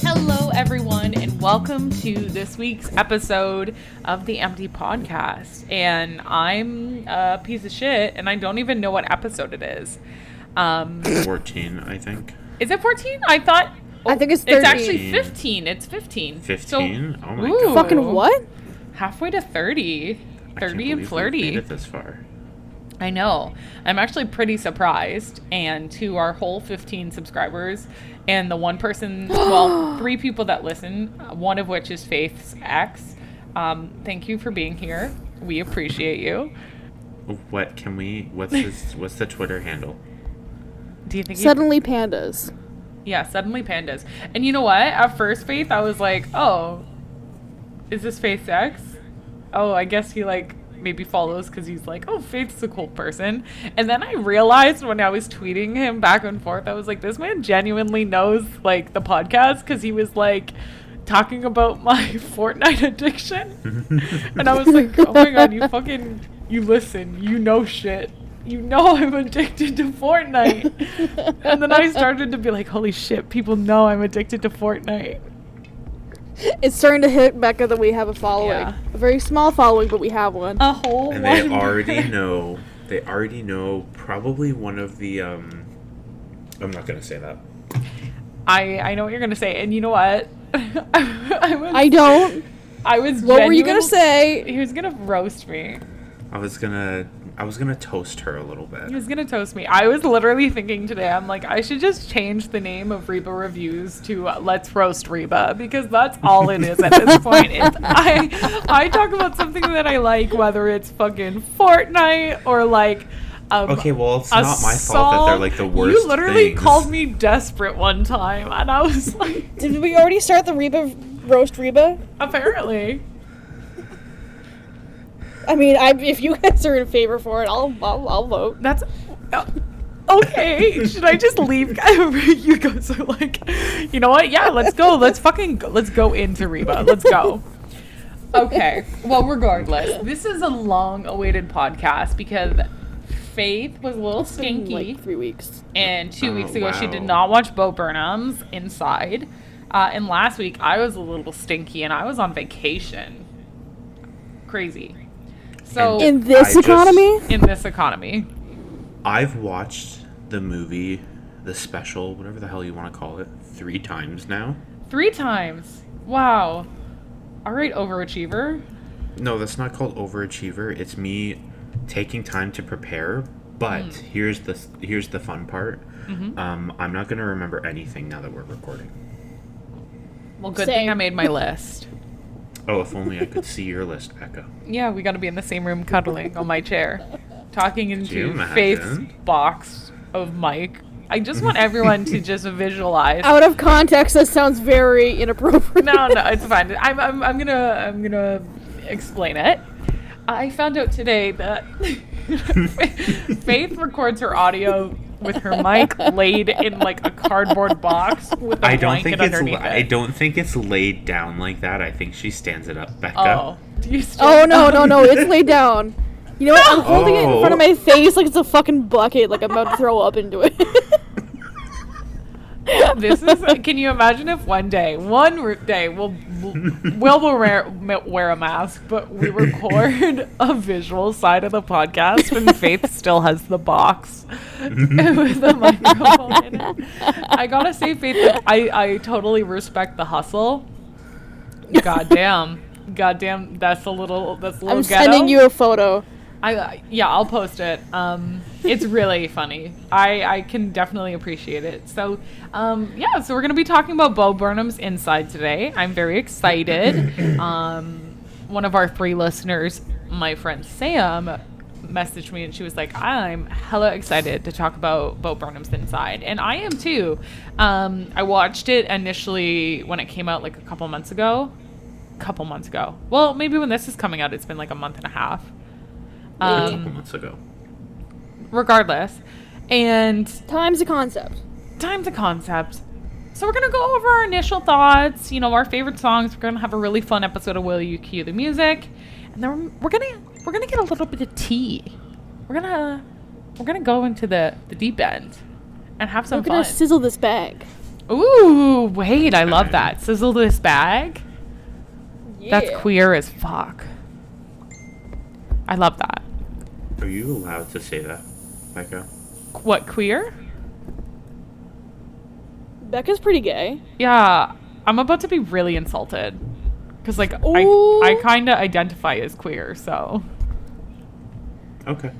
Hello, everyone, and welcome to this week's episode of the Empty Podcast. And I'm a piece of shit, and I don't even know what episode it is. 14, I think. Is it 14? I thought... I think it's 13. It's actually 15. It's 15. 15? So, oh my god. Fucking what? Halfway to 30. 30 and We've flirty. made it this far. I know. I'm actually pretty surprised. And to our whole 15 subscribers and the one person, well, 3 people that listen, one of which is Faith's ex. Thank you for being here. We appreciate you. What's the Twitter handle? Do you think Suddenly Pandas. Yeah, Suddenly Pandas. And you know what? At first, Faith, I was like, oh, is this Faith's ex? Oh, I guess he maybe follows because he's like, oh, Faith's a cool person. And then I realized when I was tweeting him back and forth, I was like, this man genuinely knows the podcast because he was talking about my Fortnite addiction. And I was like, oh my god, you listen, you know shit. You know I'm addicted to Fortnite. And then I started to be like, holy shit, people know I'm addicted to Fortnite. It's starting to hit Becca that we have a following. Yeah. A very small following, but we have one. A whole And one. they already know probably one of the, I'm not going to say that. I know what you're going to say. And you know what? I don't. What were you going to say? He was going to roast me. I was gonna toast her a little bit. He was gonna toast me. I was literally thinking today, I'm like, I should just change the name of Reba Reviews to Let's Roast Reba, because that's all it is at this point. I talk about something that I like, whether it's fucking Fortnite or okay, well, it's not my fault that they're the worst. You literally things. called me desperate one time, and I was like, Did we already start the Reba roast Reba? apparently. I mean, if you guys are in favor for it, I'll vote. That's okay. Should I just leave? You go. So you know what? Yeah, let's go. Let's go into Reba. Let's go. Okay. Well, regardless, this is a long-awaited podcast because Faith was a little stinky. 3 weeks. And 2 weeks ago, she did wow. not watch Bo Burnham's Inside. And last week, I was a little stinky, and I was on vacation. Crazy. So In this economy? I've watched the movie, the special, whatever the hell you want to call it, 3 times now. 3 times. Wow. All right, overachiever. No, that's not called overachiever. It's me taking time to prepare. But here's the fun part. Mm-hmm. I'm not going to remember anything now that we're recording. Well, good thing I made my list. Oh, if only I could see your list, Becca. Yeah, we got to be in the same room cuddling on my chair, talking into imagine? Faith's box of mic. I just want everyone to just visualize. Out of context, that sounds very inappropriate. No, it's fine. I'm gonna explain it. I found out today that Faith records her audio with her mic laid in a cardboard box with a blanket underneath it. I don't think it's laid down like that. I think she stands it up, Becca. Oh, do you still? Oh no! It's laid down. You know what? I'm holding it in front of my face like it's a fucking bucket, like I'm about to throw up into it. This is. Can you imagine if one day we'll wear a mask, but we record a visual side of the podcast and Faith still has the box with the microphone in it. I gotta say, Faith, I totally respect the hustle. Goddamn, that's a little I'm ghetto. sending you a photo. I'll post it. It's really funny. I can definitely appreciate it. So, so we're going to be talking about Bo Burnham's Inside today. I'm very excited. One of our 3 listeners, my friend Sam, messaged me and she was like, I'm hella excited to talk about Bo Burnham's Inside. And I am too. I watched it initially when it came out a couple months ago. Well, maybe when this is coming out, it's been a month and a half. A couple months ago. Regardless. And Time's a concept. So we're going to go over our initial thoughts, our favorite songs. We're going to have a really fun episode of Will You Cue the Music. And then we're going to get a little bit of tea. We're going to we're gonna go into the deep end and have some We're gonna fun. sizzle this bag. Ooh, wait, I love that. Sizzle this bag. Yeah. That's queer as fuck. I love that. Are you allowed to say that, Becca? What, queer? Becca's pretty gay. Yeah, I'm about to be really insulted. Because, like, Ooh. I kind of identify as queer, so. Okay.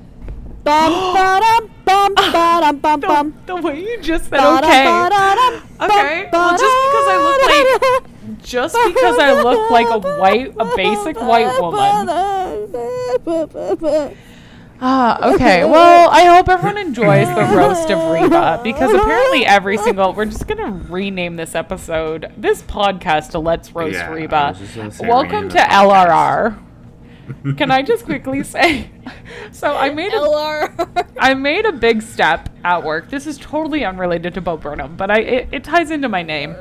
Bum, ba-dum, bum, ba-dum, bum, bum. The way you just said okay. Okay, well, just because I look like a basic white woman. Okay, well, I hope everyone enjoys the roast of Reba, because apparently we're just gonna rename this episode, this podcast, to Let's Roast Yeah, I Reba. was just gonna say Welcome rename to the podcast. LRR. Can I just quickly say, so I made a big step at work. This is totally unrelated to Bo Burnham, but it ties into my name.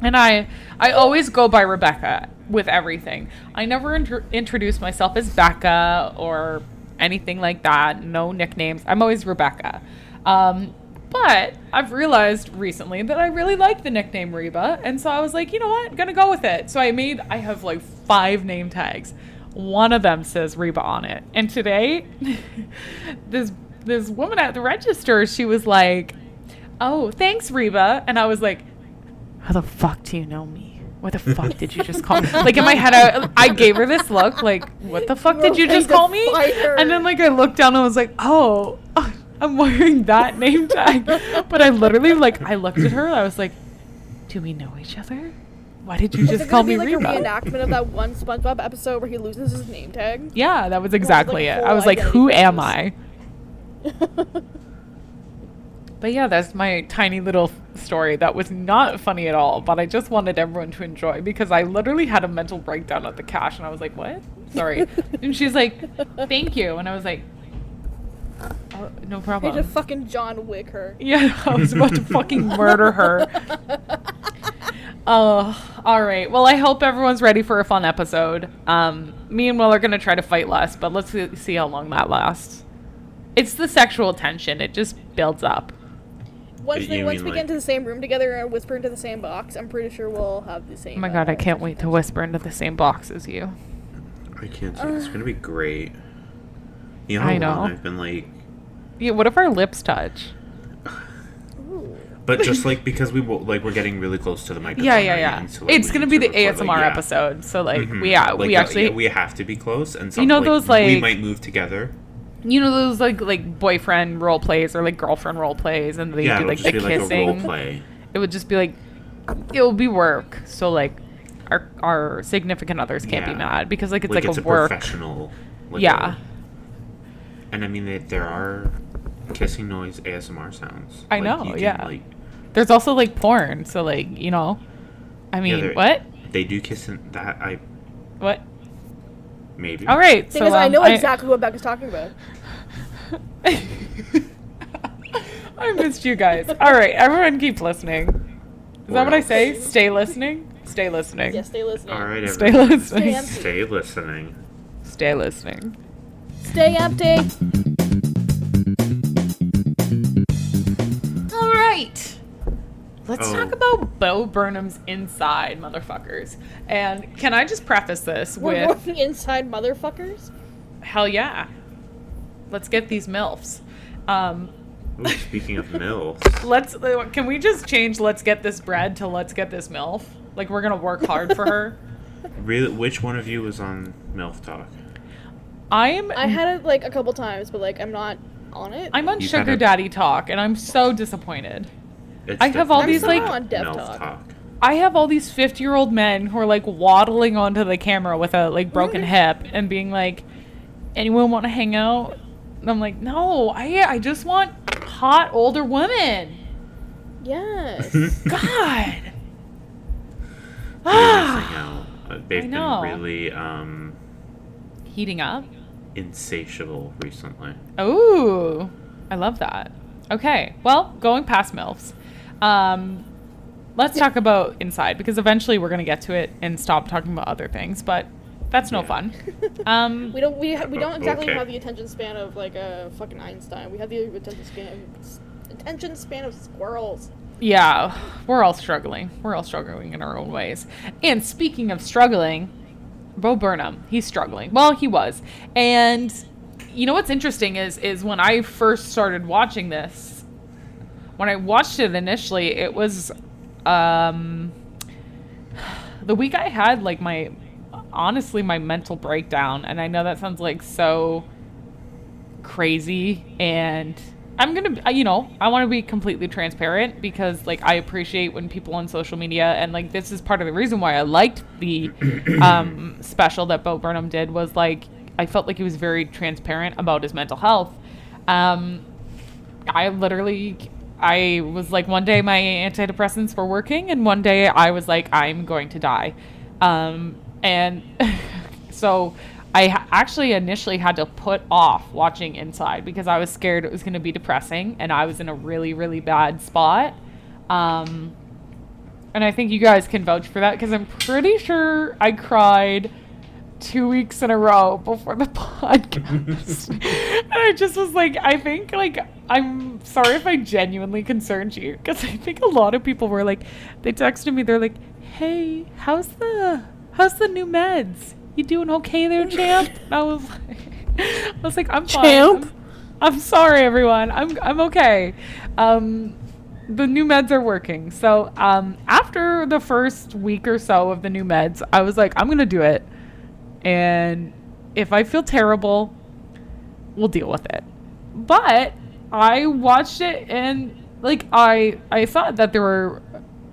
And I always go by Rebecca with everything. I never introduce myself as Becca or anything like that. No nicknames. I'm always Rebecca. But I've realized recently that I really like the nickname Reba. And so I was like, you know what? I'm going to go with it. So I have like 5 name tags. One of them says Reba on it. And today, this woman at the register, she was like, oh, thanks, Reba. And I was like, how the fuck do you know me? What the fuck did you just call me? Like, in my head, I gave her this look, like, what the fuck did you just call me? And then, like, I looked down and I was like, oh, I'm wearing that name tag. But I literally, like, I looked at her and I was like, do we know each other? Why did you just call me like Reba? a reenactment of that one SpongeBob episode where he loses his name tag. Yeah, that was exactly like, it. I was like, full who identity am crisis. I? But yeah, that's my tiny little story that was not funny at all, but I just wanted everyone to enjoy, because I literally had a mental breakdown at the cash and I was like, what? Sorry. And she's like, thank you. And I was like, oh, no I problem. had to fucking John Wick her. Yeah, I was about to fucking murder her. Oh, all right. Well, I hope everyone's ready for a fun episode. Me and Will are going to try to fight less, but let's see how long that lasts. It's the sexual tension. It just builds up. Once we like- get into the same room together and whisper into the same box, I'm pretty sure we'll have the same. Oh my god, I can't wait to whisper into the same box as you. I can't see. It's gonna be great. You know how I know. long I've been like, Yeah, what if our lips touch? but just like because we're getting really close to the microphone. Yeah. right? So, like, It's we going to need be the record, ASMR like, yeah. episode. So, like, Mhm. we Like, actually... we have to be close, and You know like, those, we like- might move together. You know those, like boyfriend role plays or, like, girlfriend role plays, and they Yeah, do, it'll like, just the be like a role kissing. play. It would just be, like... It will be work. So, like, our significant others can't be Yeah. mad, because, like, it's like it's a work... professional. Like, Yeah. And I mean, there are kissing noise ASMR sounds. I Like, know, you can, yeah. Like, There's also, like, porn. So, like, you know... I mean, they're- what? they do kiss in that. What? Maybe. All right. So, Because I know exactly what Becca's talking about. I missed you guys. All right, everyone keep listening. Is that what I say? Stay listening? Stay listening. Yes, stay listening. All right, Stay everyone. listening. empty. Stay listening. Stay listening. Stay empty. All right. Let's Oh. talk about Bo Burnham's inside, motherfuckers. And can I just preface this We're with, going inside motherfuckers. hell yeah. Let's get these MILFs. Ooh, speaking of MILFs. Can we just change let's get this bread to let's get this MILF? Like, we're going to work hard for her. Really, which one of you was on MILF Talk? I had it like a couple times, but like I'm not on it. I'm on You've Sugar had a- Daddy Talk, and I'm so disappointed. It's I have all definitely these, I'm like- somehow on Dev MILF Talk. I have all these 50-year-old men who are like waddling onto the camera with a like broken hip and being like, anyone want to hang out? And I'm like, no, I just want hot older women. Yes. God. You're missing out. They've I know. been really Heating up. insatiable recently. Ooh, I love that. Okay, well, going past MILFs. Let's talk about inside, because eventually we're going to get to it and stop talking about other things. But That's no Yeah. fun. We don't exactly Okay. have the attention span of like a fucking Einstein. We have the attention span of squirrels. Yeah, we're all struggling. We're all struggling in our own ways. And speaking of struggling, Bo Burnham, he's struggling. Well, he was. And you know what's interesting is when I first started watching this, when I watched it initially, it was the week I had like my mental breakdown. And I know that sounds like so crazy, and I'm gonna, I want to be completely transparent because, like, I appreciate when people on social media, and, like, this is part of the reason why I liked the special that Bo Burnham did, was, like, I felt like he was very transparent about his mental health. I was like, one day my antidepressants were working, and one day I was like, I'm going to die. And so I actually initially had to put off watching Inside because I was scared it was going to be depressing, and I was in a really, really bad spot. And I think you guys can vouch for that because I'm pretty sure I cried 2 weeks in a row before the podcast. And I just was like, I think, like, I'm sorry if I genuinely concerned you, because I think a lot of people were like, they texted me, they're like, hey, how's the new meds? You doing okay there, champ? And I was like, I'm fine. Champ? I'm sorry, everyone. I'm okay. The new meds are working. So after the first week or so of the new meds, I was like, I'm gonna do it. And if I feel terrible, we'll deal with it. But I watched it, and like I thought that there were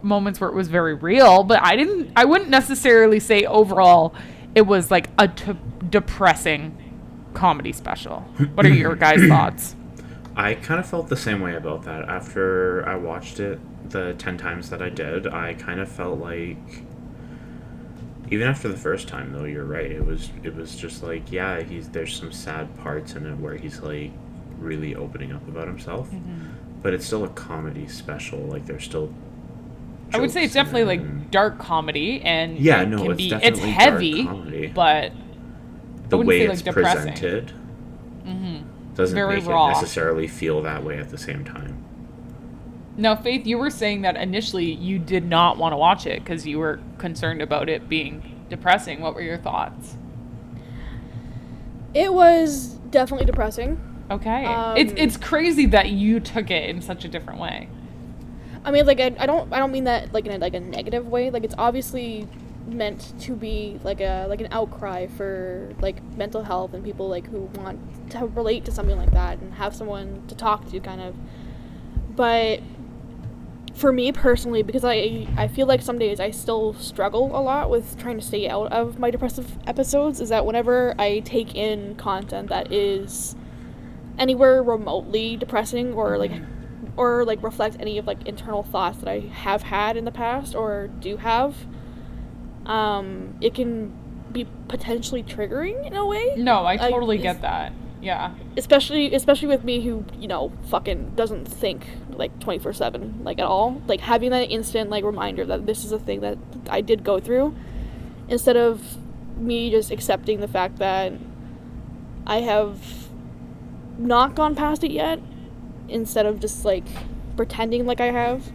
moments where it was very real, but I wouldn't necessarily say overall it was like a depressing comedy special. What are your guys' thoughts? I kind of felt the same way about that. After I watched it the 10 times that I did, I kind of felt like, even after the first time though, you're right, it was just like, yeah, there's some sad parts in it where he's like really opening up about himself. But it's still a comedy special. Like, there's still I would say it's jokes in definitely it, like and dark comedy, and Yeah, it no, can it's be, definitely it's heavy, dark comedy. but the wouldn't way say, it's like, depressing. presented doesn't Very make raw. it necessarily feel that way at the same time. Now, Faith, you were saying that initially you did not want to watch it because you were concerned about it being depressing. What were your thoughts? It was definitely depressing. Okay. It's crazy that you took it in such a different way. I mean, like, I don't mean that like in a negative way. Like, it's obviously meant to be like an outcry for like mental health and people like who want to relate to something like that and have someone to talk to, kind of. But for me personally, because I feel like some days I still struggle a lot with trying to stay out of my depressive episodes, is that whenever I take in content that is anywhere remotely depressing or reflect any of like internal thoughts that I have had in the past or do have, it can be potentially triggering in a way. No, I totally get that. Yeah. Especially with me who, fucking doesn't think like 24/7 like at all. Like, having that instant like reminder that this is a thing that I did go through, instead of me just accepting the fact that I have not gone past it yet, instead of just like pretending like I have.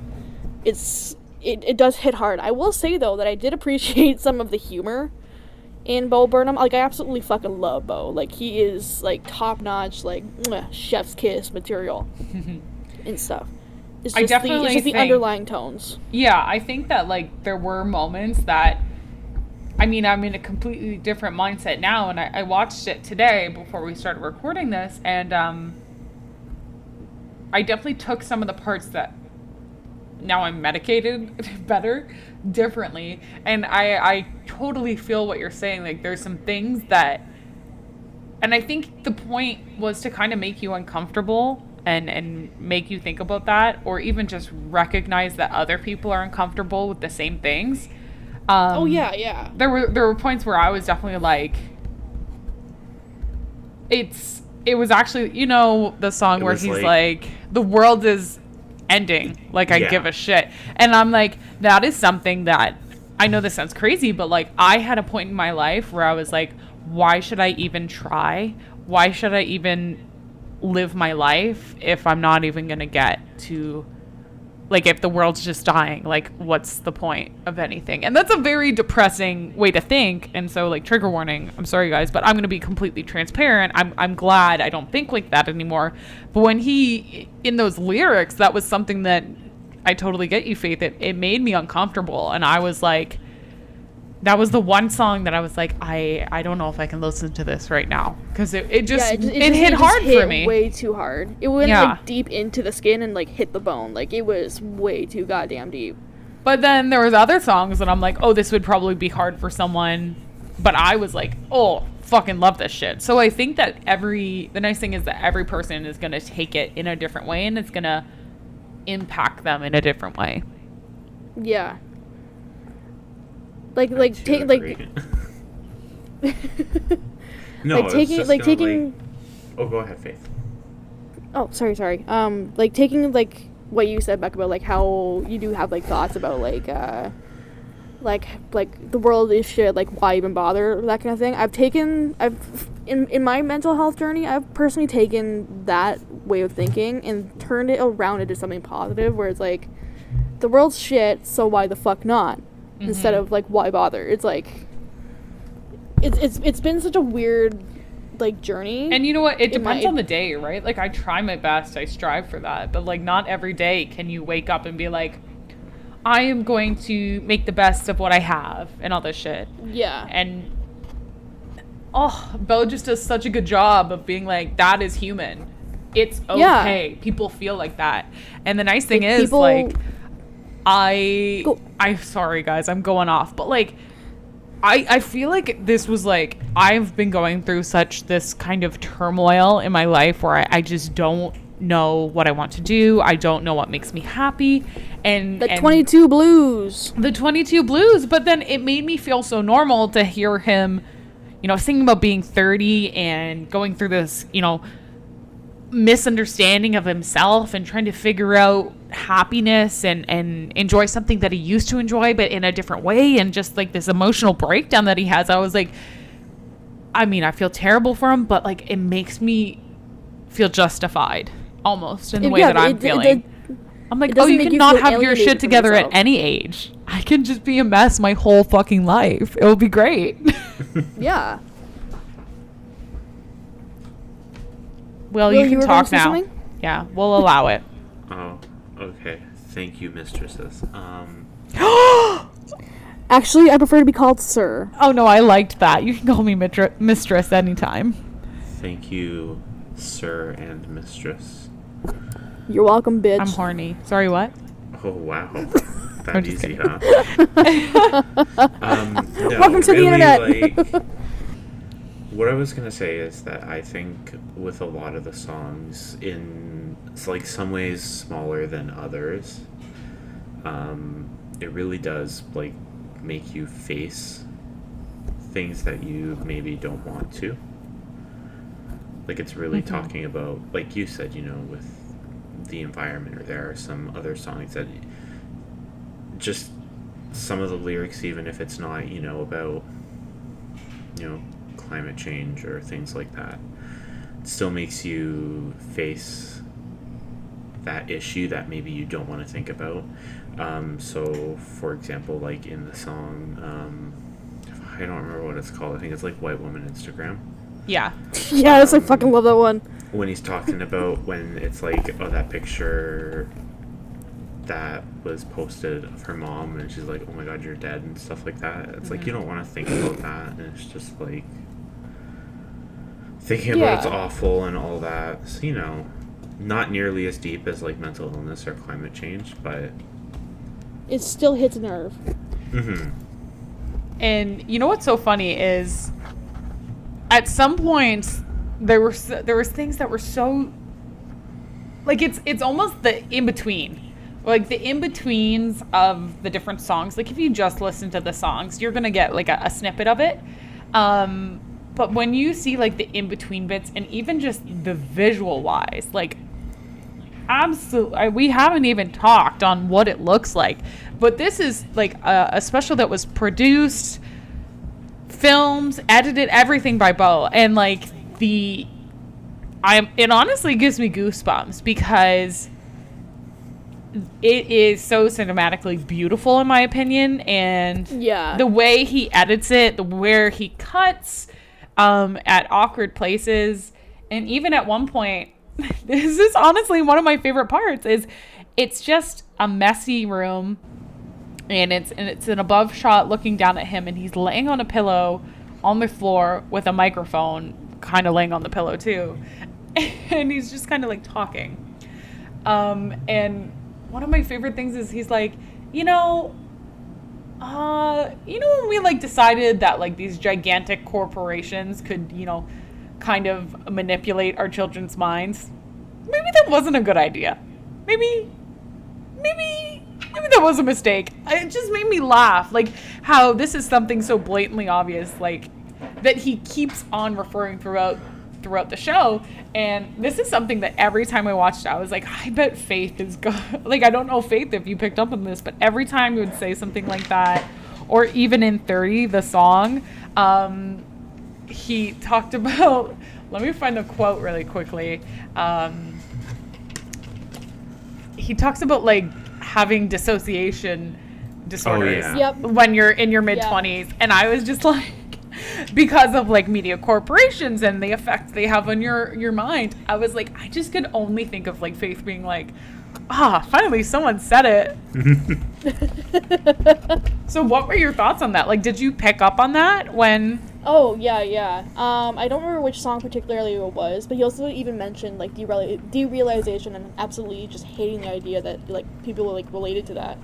It does hit hard. I will say though that I did appreciate some of the humor in Bo Burnham. Like, I absolutely fucking love Bo. Like, he is like top notch, like chef's kiss material and stuff. It's just the underlying tones. Yeah, I think that like there were moments that, I mean, I'm in a completely different mindset now, and I watched it today before we started recording this, and I definitely took some of the parts that now I'm medicated better, differently. And I totally feel what you're saying. Like, there's some things that, and I think the point was to kind of make you uncomfortable and make you think about that, or even just recognize that other people are uncomfortable with the same things. Oh yeah. There were points where I was definitely like, it was actually, the song where he's like, the world is ending, like, I give a shit. And I'm like, that is something that I know this sounds crazy, but like I had a point in my life where I was like, why should I even try? Why should I even live my life if I'm not even going to get to, like, if the world's just dying, like, what's the point of anything? And that's a very depressing way to think. And so, like, trigger warning, I'm sorry, guys, but I'm going to be completely transparent. I'm glad I don't think like that anymore. But when he, in those lyrics, that was something that I totally get you, Faith. It made me uncomfortable. And I was like, that was the one song that I was like, I don't know if I can listen to this right now. Because it hit hard for me. Way too hard. It went like deep into the skin and like hit the bone. Like it was way too goddamn deep. But then there was other songs that I'm like, oh, this would probably be hard for someone. But I was like, oh, fucking love this shit. So I think that the nice thing is that every person is going to take it in a different way, and it's going to impact them in a different way. Yeah. No, taking. Oh, go ahead, Faith. Oh, sorry. Like taking like what you said back about like how you do have like thoughts about like the world is shit, like why even bother, that kind of thing. In my mental health journey, I've personally taken that way of thinking and turned it around into something positive, where it's like the world's shit, so why the fuck not? Mm-hmm. Instead of like why bother. It's like it's been such a weird like journey. And you know what, it depends on the day, right? Like I try my best, I strive for that, but like not every day can you wake up and be like, I am going to make the best of what I have and all this shit. Yeah. And Bo just does such a good job of being like, that is human. It's okay. Yeah. People feel like that. And the nice thing is like I'm sorry guys, I'm going off, but like I feel like this was like, I've been going through such this kind of turmoil in my life where I just don't know what I want to do. I don't know what makes me happy. And the 22 blues. The 22 blues. But then it made me feel so normal to hear him, singing about being 30 and going through this, misunderstanding of himself and trying to figure out happiness and enjoy something that he used to enjoy, but in a different way. And just like this emotional breakdown that he has. I was like, I mean, I feel terrible for him, but like, it makes me feel justified almost in the way that I'm feeling. I'm like, you can not have your shit together at any age. I can just be a mess my whole fucking life. It will be great. Yeah. Well, you can talk now. Something? Yeah, we'll allow it. Oh, okay. Thank you, mistresses. Actually, I prefer to be called sir. Oh, no, I liked that. You can call me mistress anytime. Thank you, sir and mistress. You're welcome, bitch. I'm horny. Sorry, what? Oh, wow. That easy, huh? No, welcome to the internet. Like, what I was going to say is that I think with a lot of the songs, in like some ways smaller than others, it really does like make you face things that you maybe don't want to. Like it's really talking about, like you said, with the environment, or there are some other songs that just some of the lyrics, even if it's not, about, climate change or things like that, it still makes you face that issue that maybe you don't want to think about. So for example, like in the song, I don't remember what it's called. I think it's like White Woman Instagram. Yeah. Yes, I fucking love that one. When he's talking about when it's like, that picture that was posted of her mom, and she's like, oh my god, you're dead, and stuff like that. It's like, you don't want to think about that, and it's just like thinking about it's awful and all that. So, not nearly as deep as like mental illness or climate change, but it still hits a nerve. Mm-hmm. And you know what's so funny is, at some points there was things that were so like, it's almost the in between. Like the in-betweens of the different songs. Like if you just listen to the songs, you're going to get like a snippet of it. But when you see like the in-between bits, and even just the visual wise, like absolutely, we haven't even talked on what it looks like, but this is like a special that was produced, filmed, edited, everything by Bo, and like it honestly gives me goosebumps because it is so cinematically beautiful in my opinion, and the way he edits it, where he cuts at awkward places, and even at one point, this is honestly one of my favorite parts, is it's just a messy room, and it's an above shot looking down at him, and he's laying on a pillow on the floor with a microphone kind of laying on the pillow too, and he's just kind of like talking, and one of my favorite things is he's like, when we like decided that like these gigantic corporations could, kind of manipulate our children's minds, maybe that wasn't a good idea. Maybe that was a mistake. It just made me laugh, like how this is something so blatantly obvious, like that he keeps on referring throughout the show, and this is something that every time I watched it, I was like, I bet Faith is good. Like, I don't know, Faith, if you picked up on this, but every time he would say something like that, or even in 30, the song, he talked about, let me find the quote really quickly. He talks about like having dissociation disorders when you're in your mid-20s, and I was just like, because of like media corporations and the effect they have on your mind, I was like, I just could only think of like Faith being like, finally someone said it. So what were your thoughts on that? Like, did you pick up on that when... Oh, yeah. I don't remember which song particularly it was, but he also even mentioned like derealization and absolutely just hating the idea that like people were like related to that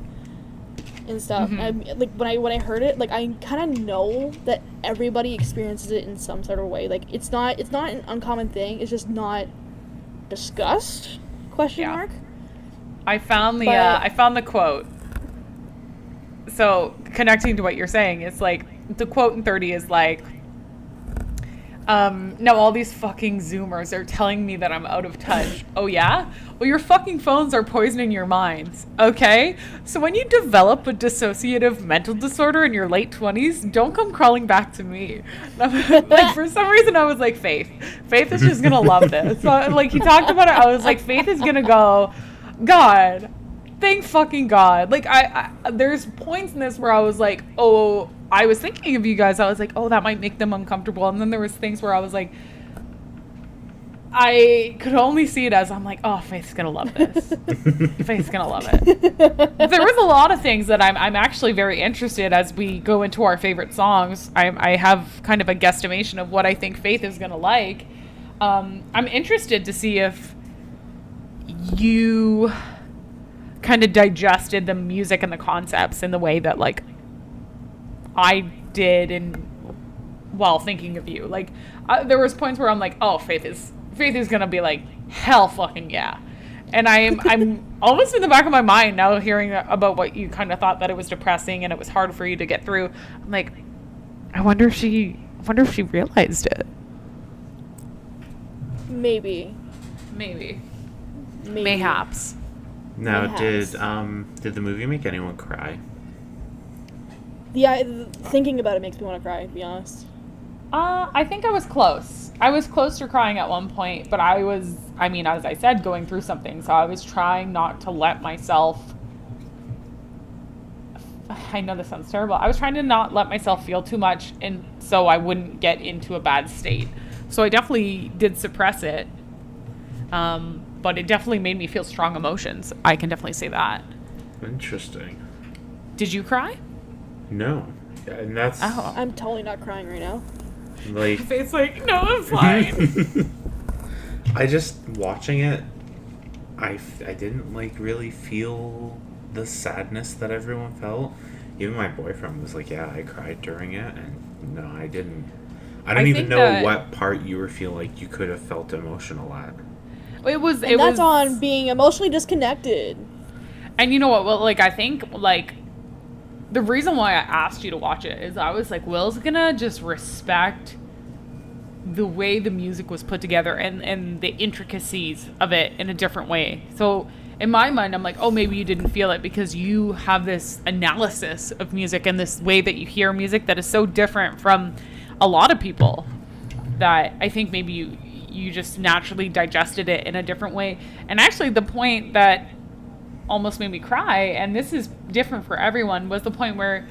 and stuff. And, like when I heard it, like I kind of know that everybody experiences it in some sort of way. Like it's not an uncommon thing. It's just not discussed? Question mark. I found the quote. So connecting to what you're saying, it's like the quote in 30 is like, now all these fucking Zoomers are telling me that I'm out of touch. Oh yeah? Well, your fucking phones are poisoning your minds, okay? So when you develop a dissociative mental disorder in your late 20s, don't come crawling back to me. Like, for some reason, I was like, Faith is just gonna love this. So, like, he talked about it, I was like, Faith is gonna go, God, thank fucking God. Like, I there's points in this where I was like, oh, I was thinking of you guys. I was like, oh, that might make them uncomfortable. And then there was things where I was like, I could only see it as, I'm like, oh, Faith's gonna love this. Faith's gonna love it. There was a lot of things that I'm actually very interested as we go into our favorite songs. I have kind of a guesstimation of what I think Faith is gonna like. I'm interested to see if you kind of digested the music and the concepts in the way that like I did while thinking of you. Like there was points where I'm like, oh, Faith is gonna be like, hell fucking yeah. And I'm almost in the back of my mind now hearing about what you kind of thought, that it was depressing and it was hard for you to get through. I'm like, I wonder if she realized it. Maybe. Mayhaps. Now, did the movie make anyone cry? Yeah, thinking about it makes me want to cry, to be honest. I think I was close. I was close to crying at one point, but as I said, going through something, so I was trying not to let myself... I know this sounds terrible. I was trying to not let myself feel too much, and so I wouldn't get into a bad state. So I definitely did suppress it. But it definitely made me feel strong emotions. I can definitely say that. Interesting. Did you cry? No. And that's... Oh. I'm totally not crying right now. Like... It's like, no, I'm fine. I just, watching it, I didn't, like, really feel the sadness that everyone felt. Even my boyfriend was like, yeah, I cried during it. And no, I didn't. I don't even know what part you were feeling like you could have felt emotional at. That's on being emotionally disconnected. And you know what? Well, like, I think, like, the reason why I asked you to watch it is I was like, Will's gonna just respect the way the music was put together and the intricacies of it in a different way. So in my mind, I'm like, oh, maybe you didn't feel it because you have this analysis of music and this way that you hear music that is so different from a lot of people that I think maybe you just naturally digested it in a different way. And actually the point that almost made me cry, and this is different for everyone, was the point where,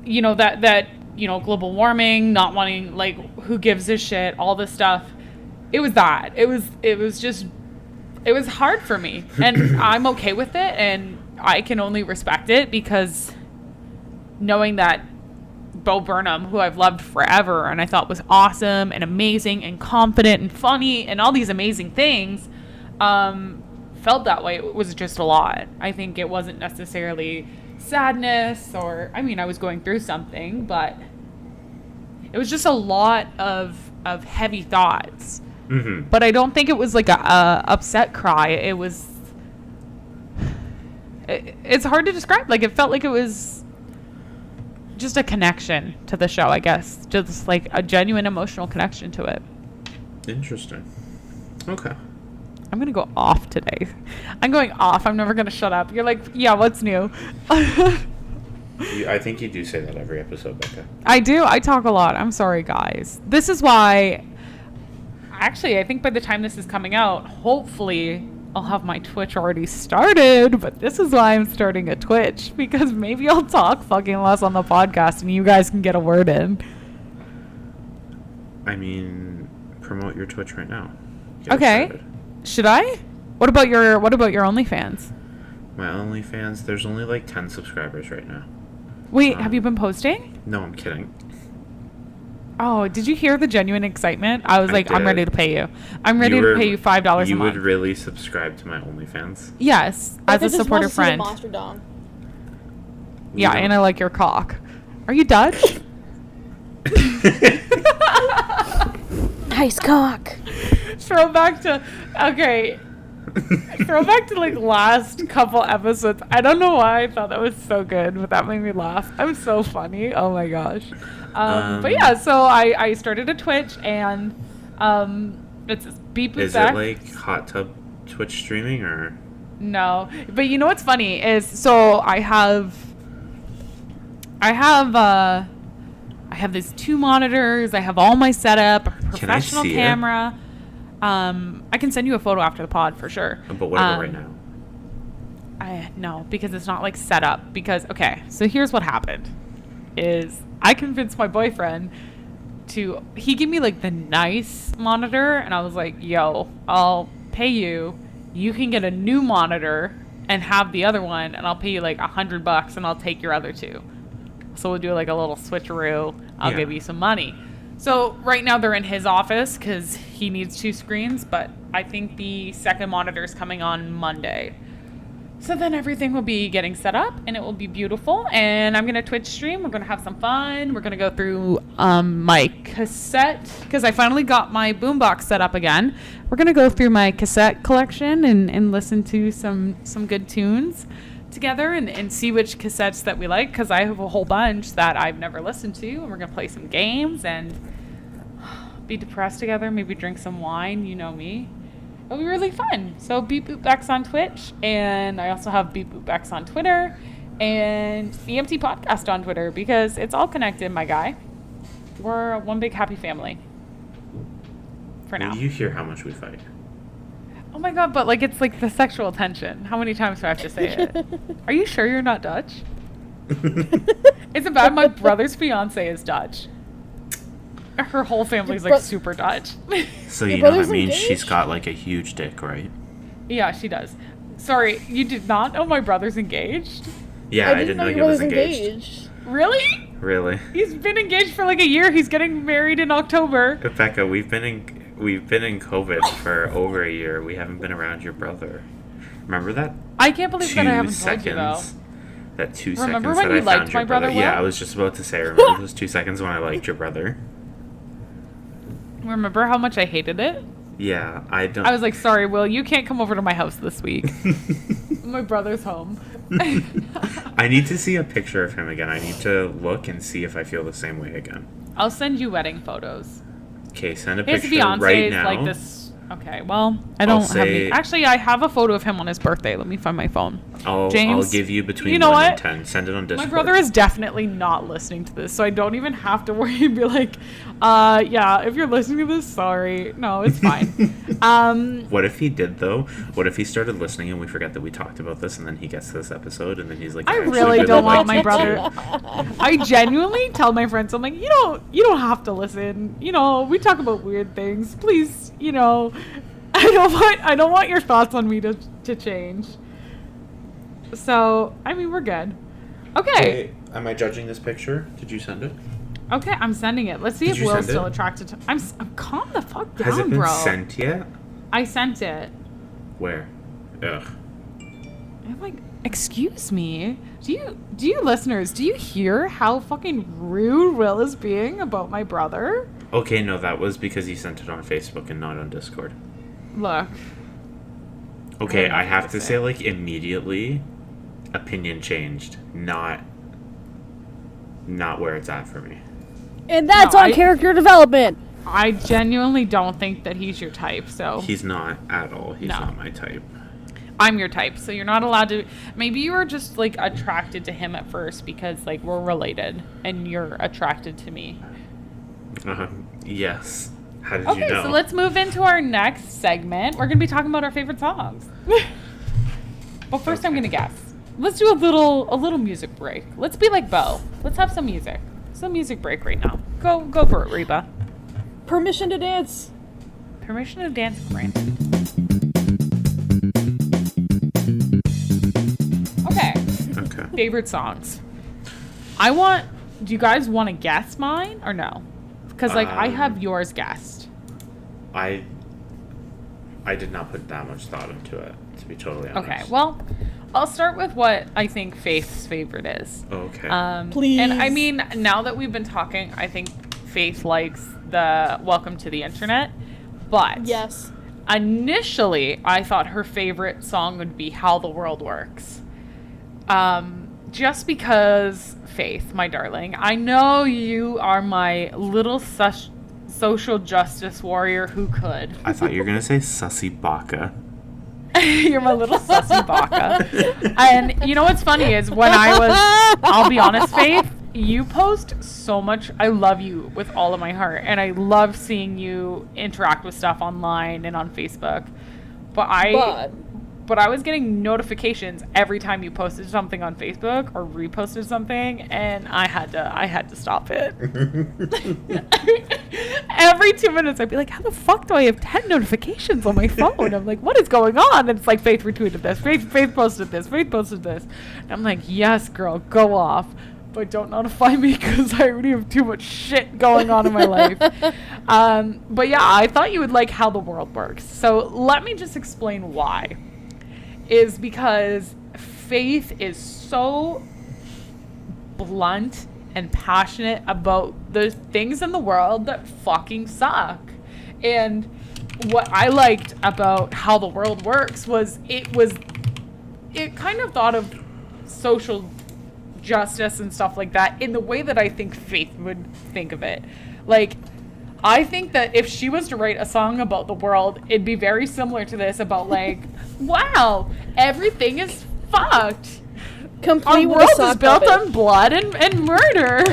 you know, that you know, global warming, not wanting, like, who gives a shit, all this stuff. It was hard for me, and I'm okay with it, and I can only respect it because knowing that Bo Burnham, who I've loved forever and I thought was awesome and amazing and confident and funny and all these amazing things, felt that way. It was just a lot. I think it wasn't necessarily sadness, or, I mean, I was going through something, but it was just a lot of heavy thoughts. Mm-hmm. But I don't think it was like a upset cry. It was, it's hard to describe. Like, it felt like it was just a connection to the show, I guess. Just like a genuine emotional connection to it. Interesting. Okay. I'm going to go off today. I'm going off. I'm never going to shut up. You're like, yeah, what's new? I think you do say that every episode, Becca. I do. I talk a lot. I'm sorry, guys. This is why, actually, I think by the time this is coming out, hopefully I'll have my Twitch already started, but this is why I'm starting a Twitch, because maybe I'll talk fucking less on the podcast and you guys can get a word in. I mean, promote your Twitch right now. Get Okay. started. Should I? What about your OnlyFans? My OnlyFans, there's only like 10 subscribers right now. Wait, have you been posting? No, I'm kidding. Oh, did you hear the genuine excitement? I was I like, I'm did. ready to pay you. I'm ready to pay you $5 a month. You would really subscribe to my OnlyFans? Yes, I as a just want supportive to see the friend. monster dong. Yeah, and I like your cock. Are you Dutch? Nice cock. Throwback to like last couple episodes. I don't know why I thought that was so good, but that made me laugh. I'm so funny. Oh my gosh. But yeah, so I started a Twitch, and it's Beep Boop Is Back. it like hot tub Twitch streaming or? No, but you know what's funny is, so I have these 2 monitors. I have all my setup, a professional see it? camera. I can send you a photo after the pod for sure. But what about right now? No, because it's not like set up. Because, okay, so here's what happened is I convinced my boyfriend he gave me like the nice monitor, and I was like, yo, I'll pay you. You can get a new monitor and have the other one, and I'll pay you like $100 and I'll take your other 2. So we'll do like a little switcheroo. I'll give you some money. So right now they're in his office because he needs 2 screens, but I think the second monitor is coming on Monday. So then everything will be getting set up, and it will be beautiful. And I'm going to Twitch stream. We're going to have some fun. We're going to go through my cassette, because I finally got my boombox set up again. We're going to go through my cassette collection and listen to some good tunes together and see which cassettes that we like, because I have a whole bunch that I've never listened to, and we're going to play some games and be depressed together, maybe drink some wine, you know me. It'll be really fun. So Beep Boop Bex on Twitch, and I also have Beep Boop Bex on Twitter, and the EMT Podcast on Twitter, because it's all connected, my guy. We're one big happy family. For now. You hear how much we fight. Oh my god, but like it's like the sexual tension. How many times do I have to say it? Are you sure you're not Dutch? It's bad. My brother's fiance is Dutch. Her whole family's like super Dutch. So Your you know that brother's means engaged? she's got like a huge dick, right? Yeah, she does. Sorry, you did not know my brother's engaged? Yeah, I didn't know he was engaged. Really? Really? He's been engaged for like a year. He's getting married in October. Becca, we've been in COVID for over a year. We haven't been around your brother. Remember that? I can't believe that I haven't seconds. told you though. That 2 Remember seconds when that you I liked found your my brother, Yeah, Will? I was just about to say. Remember those 2 seconds when I liked your brother? Remember how much I hated it? Yeah, I don't. I was like, sorry, Will, you can't come over to my house this week. My brother's home. I need to see a picture of him again. I need to look and see if I feel the same way again. I'll send you wedding photos. Okay, send a His picture fiance right is now. like this. Okay, well, I don't have any. Actually, I have a photo of him on his birthday. Let me find my phone. I'll give you between you know 1 and what? 10. Send it on Discord. My brother is definitely not listening to this, so I don't even have to worry and be like, yeah, if you're listening to this, sorry. No, it's fine. What if he did, though? What if he started listening and we forget that we talked about this, and then he gets to this episode, and then he's like, I actually really don't want like my you brother. too." I genuinely tell my friends, I'm like, you don't have to listen. You know, we talk about weird things. Please, you know, I don't want your thoughts on me to change. So, I mean, we're good. Okay. Wait, am I judging this picture? Did you send it? Okay, I'm sending it. Let's see Did if you Will's send still it? attracted to. Calm the fuck down, Has it been bro. sent yet? I sent it. Where? Ugh. I'm like, excuse me. Do you listeners, do you hear how fucking rude Will is being about my brother? Okay, no, that was because he sent it on Facebook and not on Discord. Look. Okay, I I have noticed to it. say, like, immediately, opinion changed. Not where it's at for me. And that's No, on character development. I genuinely don't think that he's your type, so He's not at all. He's No. not my type. I'm your type, so you're not allowed to. Maybe you were just like attracted to him at first because like we're related and you're attracted to me. Yes. How did Okay, you know? so let's move into our next segment. We're gonna be talking about our favorite songs. But first, I'm Okay. gonna guess. Let's do a little music break. Let's be like Bo. Let's have some music. Some music break right now. Go for it, Reba. Permission to dance. Permission to dance granted. Okay. Okay. Favorite songs. Do you guys want to guess mine or no? Because like I have yours guessed. I did not put that much thought into it, to be totally honest. Okay, well, I'll start with what I think Faith's favorite is. Okay. Please. And I mean, now that we've been talking, I think Faith likes the Welcome to the Internet. But Yes. initially, I thought her favorite song would be How the World Works. Just because, Faith, my darling, I know you are my little social justice warrior who could. I thought you were going to say Sussy Baka. You're my little sussy baka. And you know what's funny is I'll be honest, Faith, you post so much. I love you with all of my heart. And I love seeing you interact with stuff online and on Facebook. But I was getting notifications every time you posted something on Facebook or reposted something, and I had to stop it. Every 2 minutes, I'd be like, "How the fuck do I have 10 notifications on my phone?" I'm like, "What is going on?" And it's like, Faith retweeted this, Faith posted this, Faith posted this. And I'm like, "Yes, girl, go off, but don't notify me because I already have too much shit going on in my life." But yeah, I thought you would like How the World Works. So let me just explain why. Is because Faith is so blunt and passionate about the things in the world that fucking suck. And what I liked about How the World Works was it kind of thought of social justice and stuff like that in the way that I think Faith would think of it. Like, I think that if she was to write a song about the world, it'd be very similar to this about like, wow, everything is fucked. Complete Our with a world is sock built puppet. on blood and murder.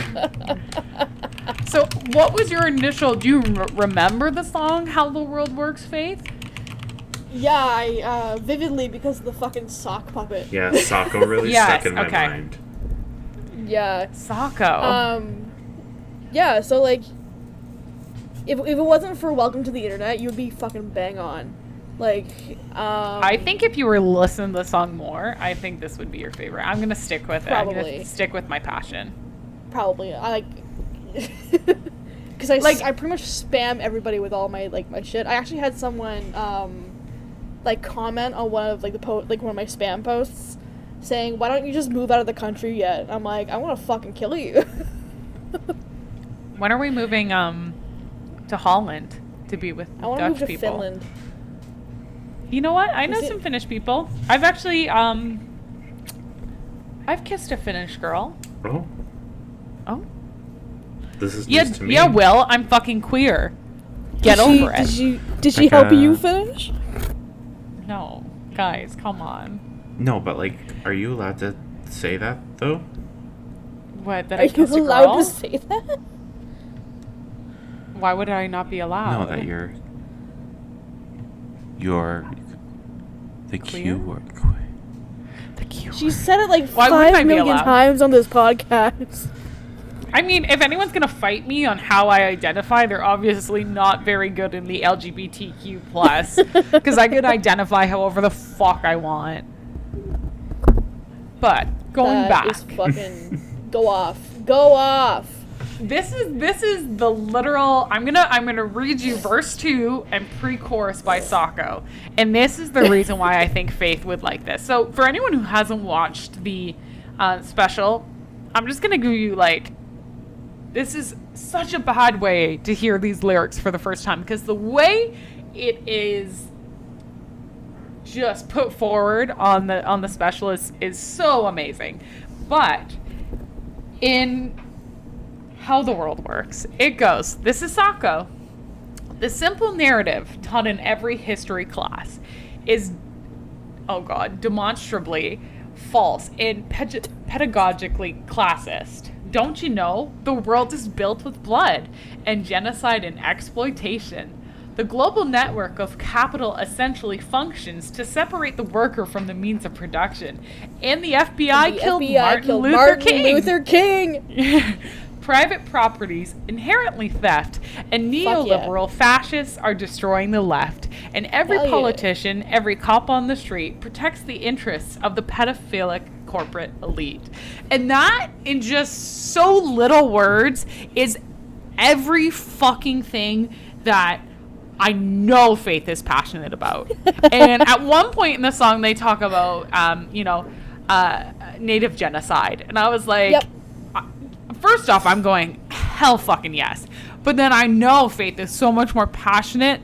So what was your initial, do you remember the song How the World Works, Faith? Yeah, I vividly because of the fucking sock puppet. Yeah, Sako really Yes, stuck in my okay. mind. Yeah. Sako. Yeah, so like if it wasn't for Welcome to the Internet, you would be fucking bang on. Like, I think if you were listening to the song more, I think this would be your favorite. I'm going to stick with it. I'm going Probably. to stick with my passion. probably I like because I pretty much spam everybody with all my my shit. I actually had someone comment on one of one of my spam posts saying, "Why don't you just move out of the country yet?" And I'm like, "I want to fucking kill you." When are we moving to Holland to be with I want to Dutch move to people? Finland. You know what? I know Is it- some Finnish people. I've actually I've kissed a Finnish girl. Oh, Oh. this is Yeah, news to me. yeah, Will, I'm fucking queer. Get over it. Did she Like, help you finish? No, guys, come on. No, but like, are you allowed to say that though? What? That Are I you kissed a allowed girl? to say that? Why would I not be allowed? No, that you're the Queer? Q word. The Q She word. said it like Why wouldn't I 5 be million allowed? times on this podcast. I mean, if anyone's gonna fight me on how I identify, they're obviously not very good in the LGBTQ plus, because I could identify however the fuck I want. But going That back, is fucking go off. this is the literal. I'm gonna read you verse 2 and pre-chorus by Sacco, and this is the reason why I think Faith would like this. So for anyone who hasn't watched the special, I'm just gonna give you like. This is such a bad way to hear these lyrics for the first time, because the way it is just put forward on the special is so amazing. But in how the world works, it goes, this is Sacco. The simple narrative taught in every history class is, oh God, demonstrably false and pedagogically classist. Don't you know? The world is built with blood and genocide and exploitation. The global network of capital essentially functions to separate the worker from the means of production. And the FBI killed Martin Luther King. Private properties, inherently theft, and neoliberal fascists are destroying the left. And every politician, every cop on the street protects the interests of the pedophilic corporate elite. And that, in just so little words, is every fucking thing that I know Faith is passionate about. And at one point in the song, they talk about, native genocide. And I was like, first off, I'm going, hell fucking yes. But then I know Faith is so much more passionate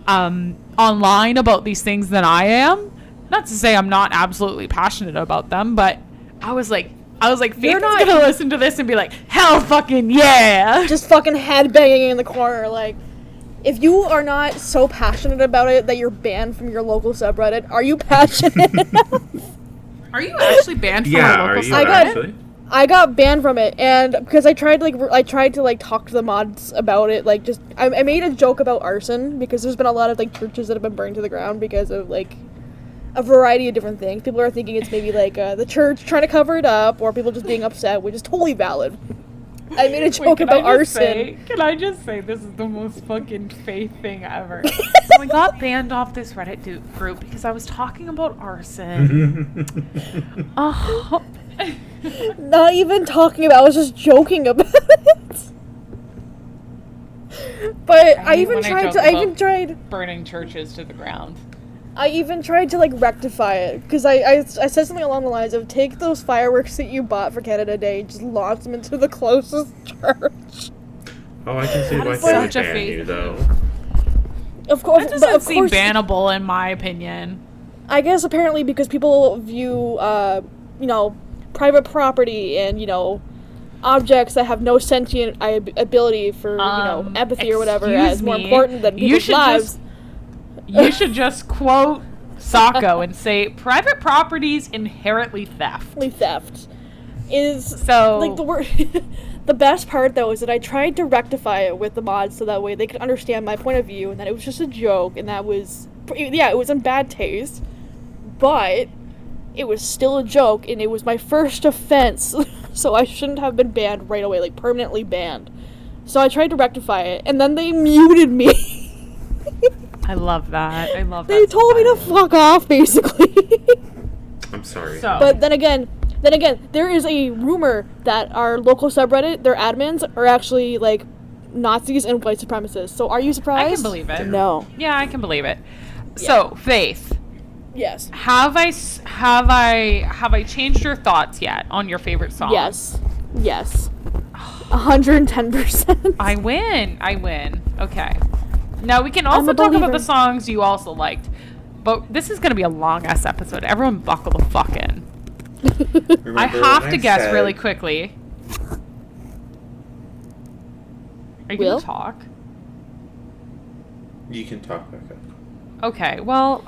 online about these things than I am. Not to say I'm not absolutely passionate about them, but I was like, Faith is gonna listen to this and be like, hell fucking yeah. Just fucking headbanging in the corner, like, if you are not so passionate about it that you're banned from your local subreddit, are you passionate enough? Are you actually banned from our local subreddit? I got banned from it, and because I tried to talk to the mods about it, like, just I made a joke about arson, because there's been a lot of like churches that have been burned to the ground because of like a variety of different things. People are thinking it's maybe like the church trying to cover it up, or people just being upset, which is totally valid. I made a joke about arson. Can I just say this is the most fucking Faith thing ever? So I got banned off this Reddit group because I was talking about arson. Oh. Not even talking about, I was just joking about it. But I even tried burning churches to the ground. I even tried to like rectify it, because I said something along the lines of, take those fireworks that you bought for Canada Day, just launch them into the closest church. Oh, I can see why they would ban you though. Of course, that doesn't seem bannable in my opinion. I guess apparently because people view private property and objects that have no sentient ability for empathy or whatever as more important than people's lives. You should just quote Sacco and say, private properties inherently theft. Is so like the word. The best part though is that I tried to rectify it with the mods so that way they could understand my point of view, and that it was just a joke, and that was it was in bad taste, but it was still a joke, and it was my first offense, so I shouldn't have been banned right away, like permanently banned. So I tried to rectify it, and then they muted me. I love that. They told me to fuck off, basically. I'm sorry. But then again, there is a rumor that our local subreddit, their admins, are actually like Nazis and white supremacists. So are you surprised? I can believe it. No. Yeah, I can believe it. Yeah. So, Faith. Yes. Have I changed your thoughts yet on your favorite song? Yes. 110%. I win. Okay. Now we can also talk about the songs you also liked. But this is going to be a long-ass episode. Everyone buckle the fuck in. I have to guess really quickly. Are you going to talk? You can talk back up. Okay, well,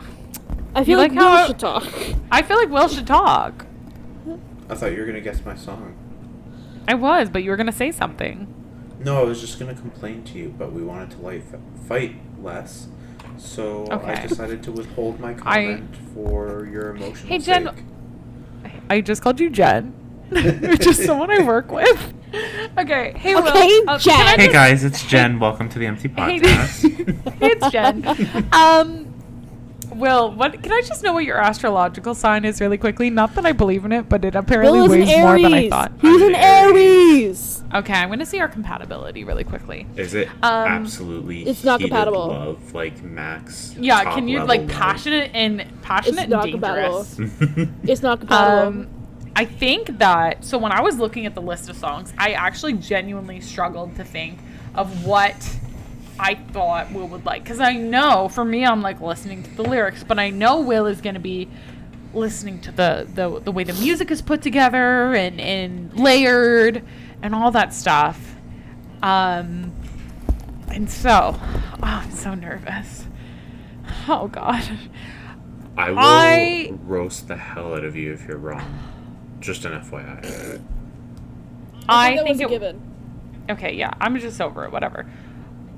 I feel You like like how- Will should talk. I feel like Will should talk. I thought you were gonna guess my song. I was, but you were gonna say something. No, I was just gonna complain to you, but we wanted to fight less, so Okay. I decided to withhold my comment for your emotional Hey, Jen. sake. I just called you Jen. You're just someone I work with. Okay, hey Will. Okay, can Jen. I Hey just- guys, it's Jen. Welcome to the Empty Hey, Podcast. it's Jen. Will, what? Can I just know what your astrological sign is really quickly? Not that I believe in it, but it apparently Will is an weighs more than I Aries. thought. He's I'm an an Aries. Aries. Okay, I'm gonna see our compatibility really quickly. Is it absolutely It's not heated compatible. love, like max? Yeah, top can you level like love? passionate and not dangerous? It's not compatible. I think that, so when I was looking at the list of songs, I actually genuinely struggled to think of what I thought Will would like. Because I know, for me, I'm like listening to the lyrics, but I know Will is going to be listening to the way the music is put together and layered and all that stuff. And so, I'm so nervous. Oh, God. I will I- roast the hell out of you if you're wrong. Just an FYI. I think that was think a it. given. Okay, yeah, I'm just over it. Whatever.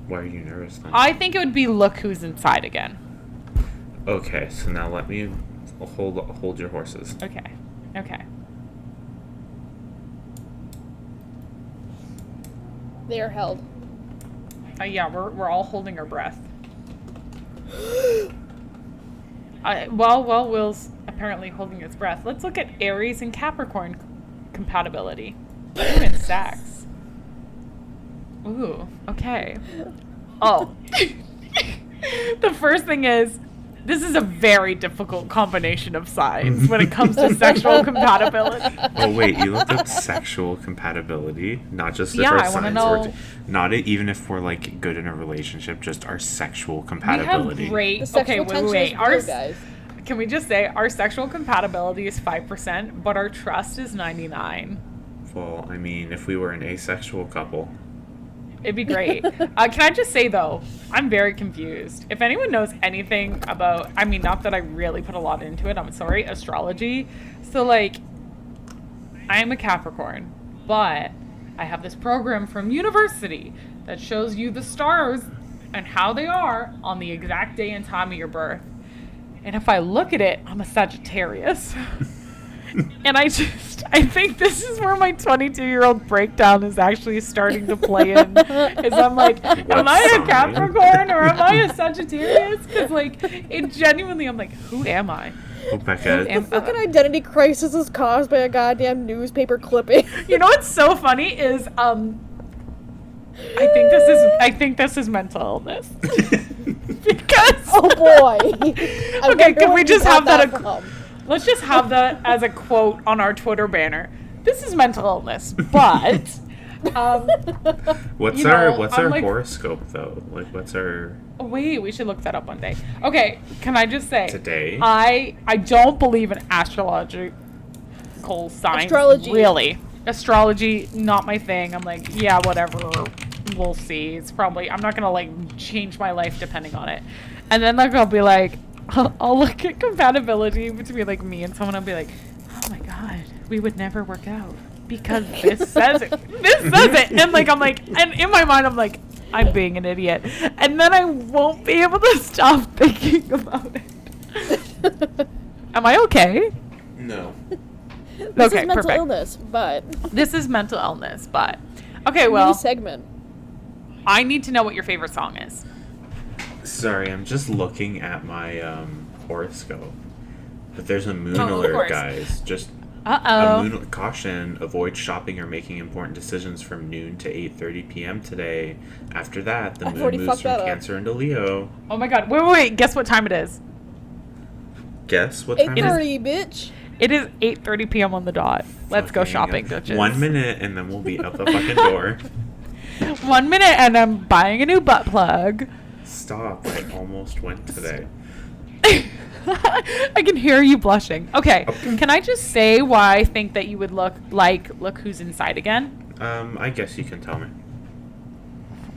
Why are you nervous then? I think it would be "Look Who's Inside" again. Okay, so now let me hold your horses. Okay. Okay. They are held. Yeah, we're all holding our breath. Well, Will's apparently holding his breath. Let's look at Aries and Capricorn compatibility. Ooh, and sex. Ooh, okay. Oh. The first thing is, this is a very difficult combination of signs when it comes to sexual compatibility. Oh wait, you looked up sexual compatibility, not just if Yeah, our I wanna signs know- were not even if we're like good in a relationship, just our sexual We compatibility. have great. The sexual Okay, tension wait. is Our weird, guys. Can we just say our sexual compatibility is 5%, but our trust is 99? Well, I mean, if we were an asexual couple, It'd be great. Can I just say though, I'm very confused. If anyone knows anything about, I mean, not that I really put a lot into it, I'm sorry, astrology. So like, I am a Capricorn, but I have this program from university that shows you the stars and how they are on the exact day and time of your birth. And if I look at it, I'm a Sagittarius. And I think this is where my 22-year-old breakdown is actually starting to play in. Is I'm like, am I a sign? Capricorn or am I a Sagittarius? Because like, it genuinely, I'm like, who am I? Becca, Am- Fucking identity crisis is caused by a goddamn newspaper clipping. You know what's so funny is I think this is mental illness. Because Oh boy. I Okay, wonder can where we you just got have that from. let's just have that as a quote on our Twitter banner. This is mental illness, but what's you our know, what's I'm our like- horoscope though? Like, what's our wait, we should look that up one day. Okay, can I just say today? I don't believe in astrological signs. Astrology. Really. Astrology, not my thing. I'm like, yeah, whatever. We'll see. It's probably, I'm not going to like change my life depending on it. And then like, I'll be like, I'll look at compatibility between like me and someone. I'll be like, oh my God, we would never work out because this says it. This says it. And like, I'm like, and in my mind, I'm like, I'm being an idiot. And then I won't be able to stop thinking about it. Am I okay? No. This Okay, is mental perfect. illness, but This is mental illness, but okay, mini well, segment. I need to know what your favorite song is. Sorry, I'm just looking at my horoscope. But there's a moon Oh, of alert, course. guys. Just a Uh-oh. moon caution: avoid shopping or making important decisions from noon to 8:30 p.m. today. After that, the I've moon already moves fucked from that up. Cancer into Leo. Oh my God. Wait. Guess what time it is? Guess what time it is? 8:30, bitch. It is 8:30 p.m. on the dot. Let's go Fucking shopping, hell. bitches. 1 minute and then we'll be out the fucking door. 1 minute and I'm buying a new butt plug. Stop. I almost went today. I can hear you blushing. Okay. Can I just say why I think that you would look Who's Inside again? I guess you can tell me.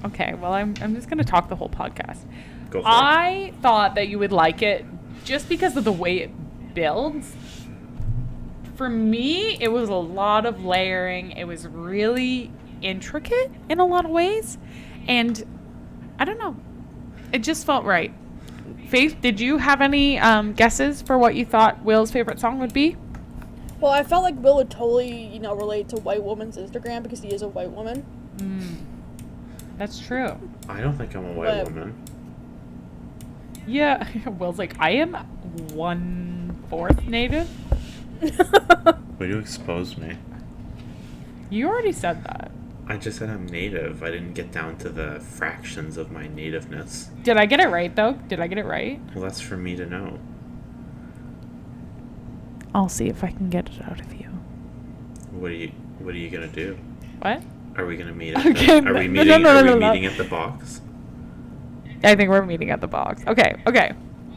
Okay, well, I'm just going to talk the whole podcast. Go for it. I thought that you would like it just because of the way it builds. For me, it was a lot of layering. It was really intricate in a lot of ways. And I don't know. It just felt right. Faith, did you have any guesses for what you thought Will's favorite song would be? Well, I felt like Will would totally, relate to white woman's Instagram because he is a white woman. That's true. I don't think I'm a white But- woman. Yeah. Will's like, I am 1/4 native. Would you expose me? You already said that. I just said I'm native. I didn't get down to the fractions of my nativeness. Did I get it right, though? Did I get it right? Well, that's for me to know. I'll see if I can get it out of you. What are you gonna do? What? Are we gonna meet? At Okay, are we no, meeting? no, are no, we no. meeting at the box? I think we're meeting at the box. Okay.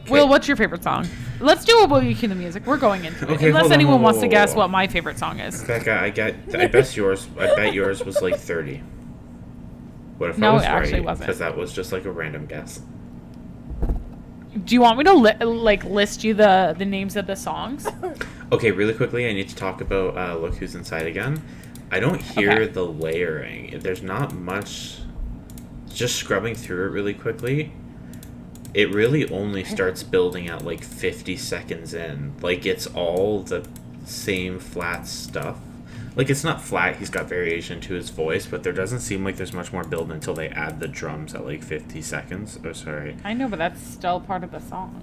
Will, what's your favorite song? Let's do a Will You Cue the Music. We're going into it. Okay, Unless hold on, anyone whoa, wants whoa, to whoa, guess whoa. what my favorite song is. Becca, I bet yours was like 30. What if I No, was it actually right? wasn't. Because that was just like a random guess. Do you want me to list you the names of the songs? Okay, really quickly, I need to talk about Look Who's Inside Again. I don't hear Okay. the layering. There's not much. Just scrubbing through it really quickly, it really only starts building at like 50 seconds in. Like, it's all the same flat stuff. Like, it's not flat, he's got variation to his voice, but there doesn't seem like there's much more build until they add the drums at like 50 seconds. Oh, sorry. I know, but that's still part of the song.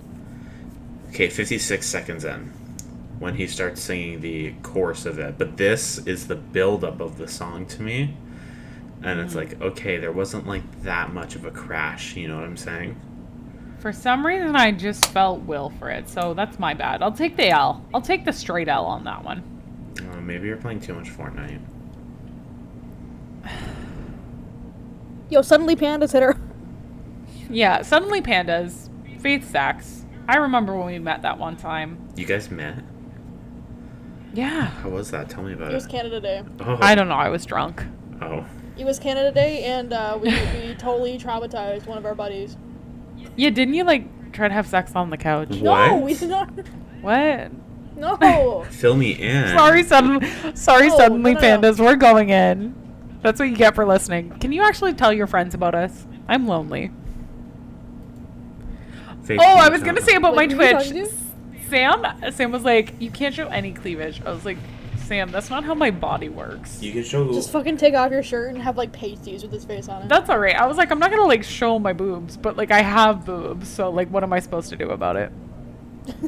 Okay, 56 seconds in, when he starts singing the chorus of it. But this is the build-up of the song to me. And it's like, okay, there wasn't like that much of a crash, you know what I'm saying? For some reason, I just felt Will for it, so that's my bad. I'll take the L. I'll take the straight L on that one. Maybe you're playing too much Fortnite. Yo, suddenly Panda's hit her. Yeah, Suddenly Pandas, Faith Sachs. I remember when we met that one time. You guys met? Yeah. How was that? Tell me about It was it. Canada Day. Oh. I don't know, I was drunk. Oh. It was Canada Day, and we totally traumatized one of our buddies. Yeah, didn't you, try to have sex on the couch? What? No, we did not. What? No. Fill me in. Sorry, Suddenly No, no. Pandas, we're going in. That's what you get for listening. Can you actually tell your friends about us? I'm lonely. Fake Oh, I news was gonna on- say about my Wait, who are you Twitch. talking to? Sam was like, you can't show any cleavage. I was like, Sam, that's not how my body works. You can show. Just fucking take off your shirt and have pasties with his face on it. That's alright. I was like, I'm not gonna show my boobs, but I have boobs, so what am I supposed to do about it?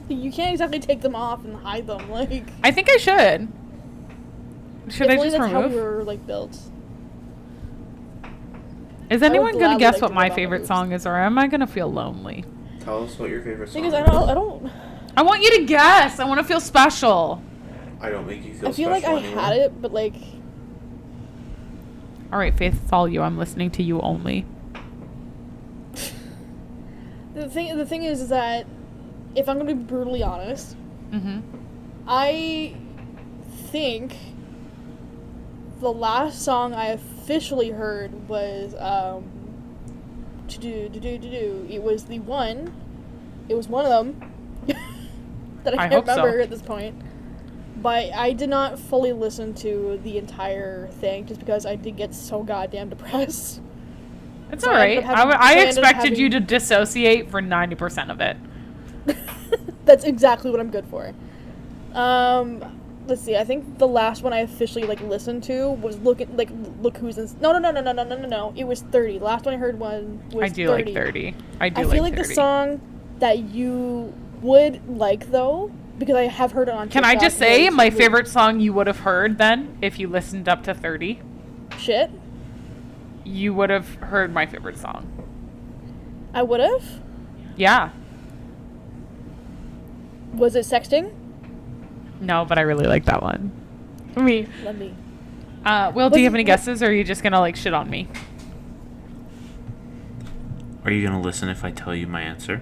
You can't exactly take them off and hide them. I think I should. Should I if only just that's how we remove? were built. Is I would anyone gonna gladly guess like what to my know about favorite boobs. song is, or am I gonna feel lonely? Tell us what your favorite song Because is. I don't. I want you to guess. I want to feel special. I don't make you feel I feel like I had it, but All right, Faith, it's all you. I'm listening to you only. the thing is that if I'm gonna be brutally honest, Mm-hmm. I think the last song I officially heard was It was the one. It was one of them that I I can't hope so. remember at this point. But I did not fully listen to the entire thing just because I did get so goddamn depressed. It's So all I right. ended up having- I so I ended up expected you to having- dissociate for 90% of it. That's exactly what I'm good for. Let's see. I think the last one I officially listened to was Look Who's in. No. It was 30. The last one I heard was I do 30. like 30. I do I like feel like 30. the song that you would like though, because I have heard it on. Can I TikTok, just say was my favorite song you would have heard then if you listened up to 30? shit? You would have heard my favorite song. I would have. Yeah. Was it sexting? No, but I really like that one. Me. Let me. Will, do you have any What- guesses, or are you just gonna shit on me? Are you gonna listen if I tell you my answer?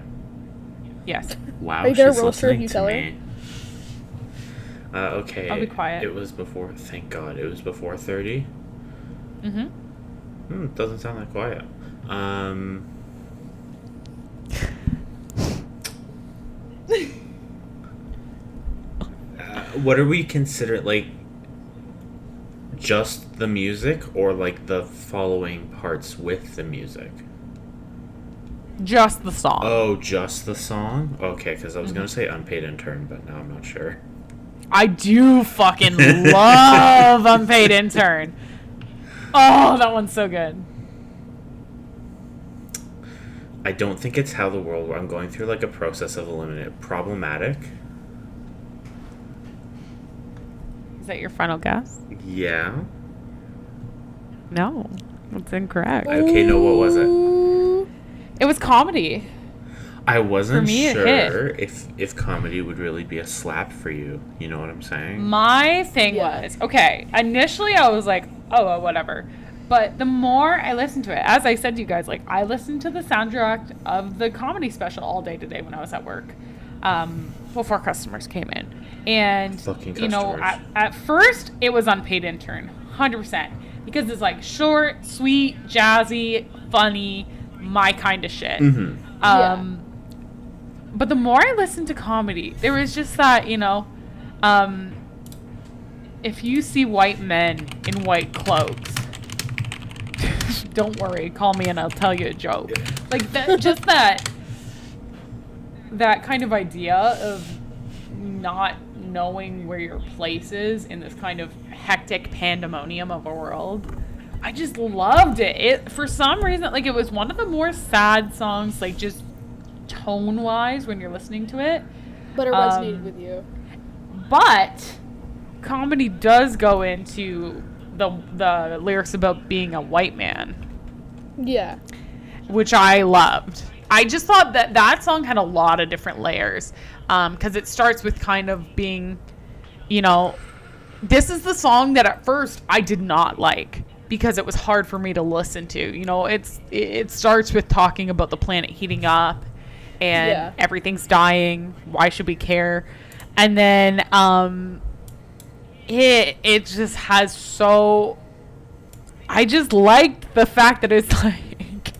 Yes. Wow, Are you gonna she's roast her if listening you to tell her? me. Okay. I'll be quiet. It was before. Thank God, it was before 30. Mm-hmm. Doesn't sound that quiet. What do we consider, like, just the music or, like, the following parts with the music? Just the song. Oh, just the song? Okay, because I was going to say unpaid intern, but now I'm not sure. I do fucking love Unpaid Intern. Oh, that one's so good. I don't think it's How the World... I'm going through, like, a process of eliminating... Problematic? Is that your final guess? Yeah. No, that's incorrect. Okay, no, what was it? It was Comedy. I wasn't For me, it sure if comedy would really be a slap for you. You know what I'm saying? My thing was, okay, initially I was like, oh, well, whatever. But the more I listened to it, as I said to you guys, like, I listened to the soundtrack of the comedy special all day today when I was at work, before customers came in. And, Fucking you know, customers. at first it was Unpaid Intern, 100%. Because it's, like, short, sweet, jazzy, funny, my kind of shit. Mm-hmm. But the more I listened to comedy, there was just that, you know, if you see white men in white cloaks, don't worry, call me and I'll tell you a joke. Like, that, just that kind of idea of not knowing where your place is in this kind of hectic pandemonium of a world. I just loved it. It, for some reason, like, it was one of the more sad songs, like, just tone-wise when you're listening to it. But it resonated with you. But comedy does go into the lyrics about being a white man. Yeah. Which I loved. I just thought that song had a lot of different layers. Because it starts with kind of being, you know, this is the song that at first I did not like. Because it was hard for me to listen to. You know, it starts with talking about the planet heating up. And everything's dying. Why should we care? And then it just has so... I just liked the fact that it's like...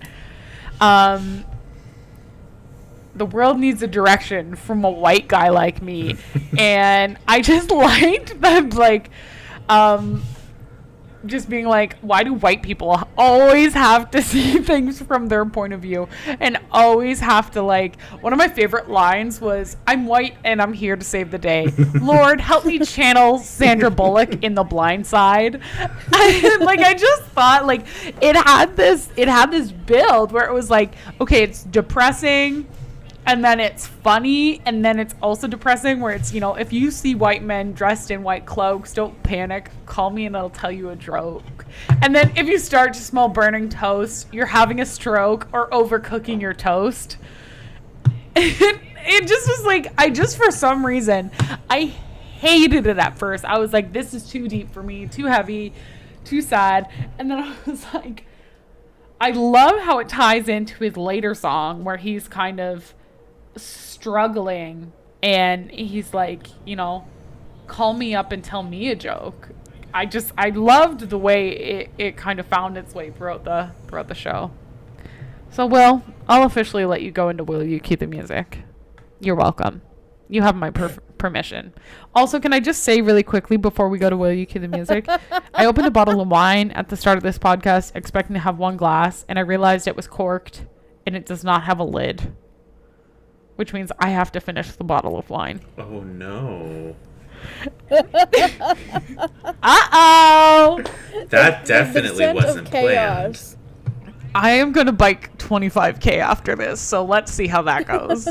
the world needs a direction from a white guy like me. And I just liked that, like... just being like, why do white people always have to see things from their point of view and always have to, like, one of my favorite lines was, I'm white and I'm here to save the day. Lord, help me channel Sandra Bullock in The Blind Side. And, like, I just thought, like, it had this build where it was like, okay, it's depressing, and then it's funny, and then it's also depressing where it's, you know, if you see white men dressed in white cloaks, don't panic. Call me and I'll tell you a joke. And then if you start to smell burning toast, you're having a stroke or overcooking your toast. It just was like, for some reason, I hated it at first. I was like, this is too deep for me, too heavy, too sad. And then I was like, I love how it ties into his later song where he's kind of struggling and he's like, you know, call me up and tell me a joke. I loved the way it kind of found its way throughout the show. So, Will, I'll officially let you go into Will You Cue the Music. You're welcome. You have my permission. Also, can I just say really quickly before we go to Will You Cue the Music, I opened a bottle of wine at the start of this podcast expecting to have one glass, and I realized it was corked and it does not have a lid. Which means I have to finish the bottle of wine. Oh, no. Uh-oh! That definitely wasn't planned. I am going to bike 25K after this, so let's see how that goes.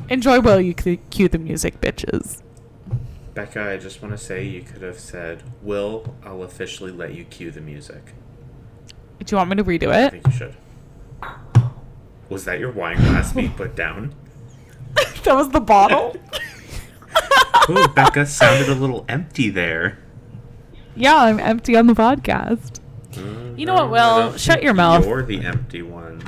Enjoy while you cue the music, bitches. Becca, I just want to say you could have said, Will, I'll officially let you cue the music. Do you want me to redo I it? think you should. Was that your wine glass being put down? That was the bottle? Ooh, Becca sounded a little empty there. Yeah, I'm empty on the podcast. You know what, Will? Shut your mouth. You're the empty one.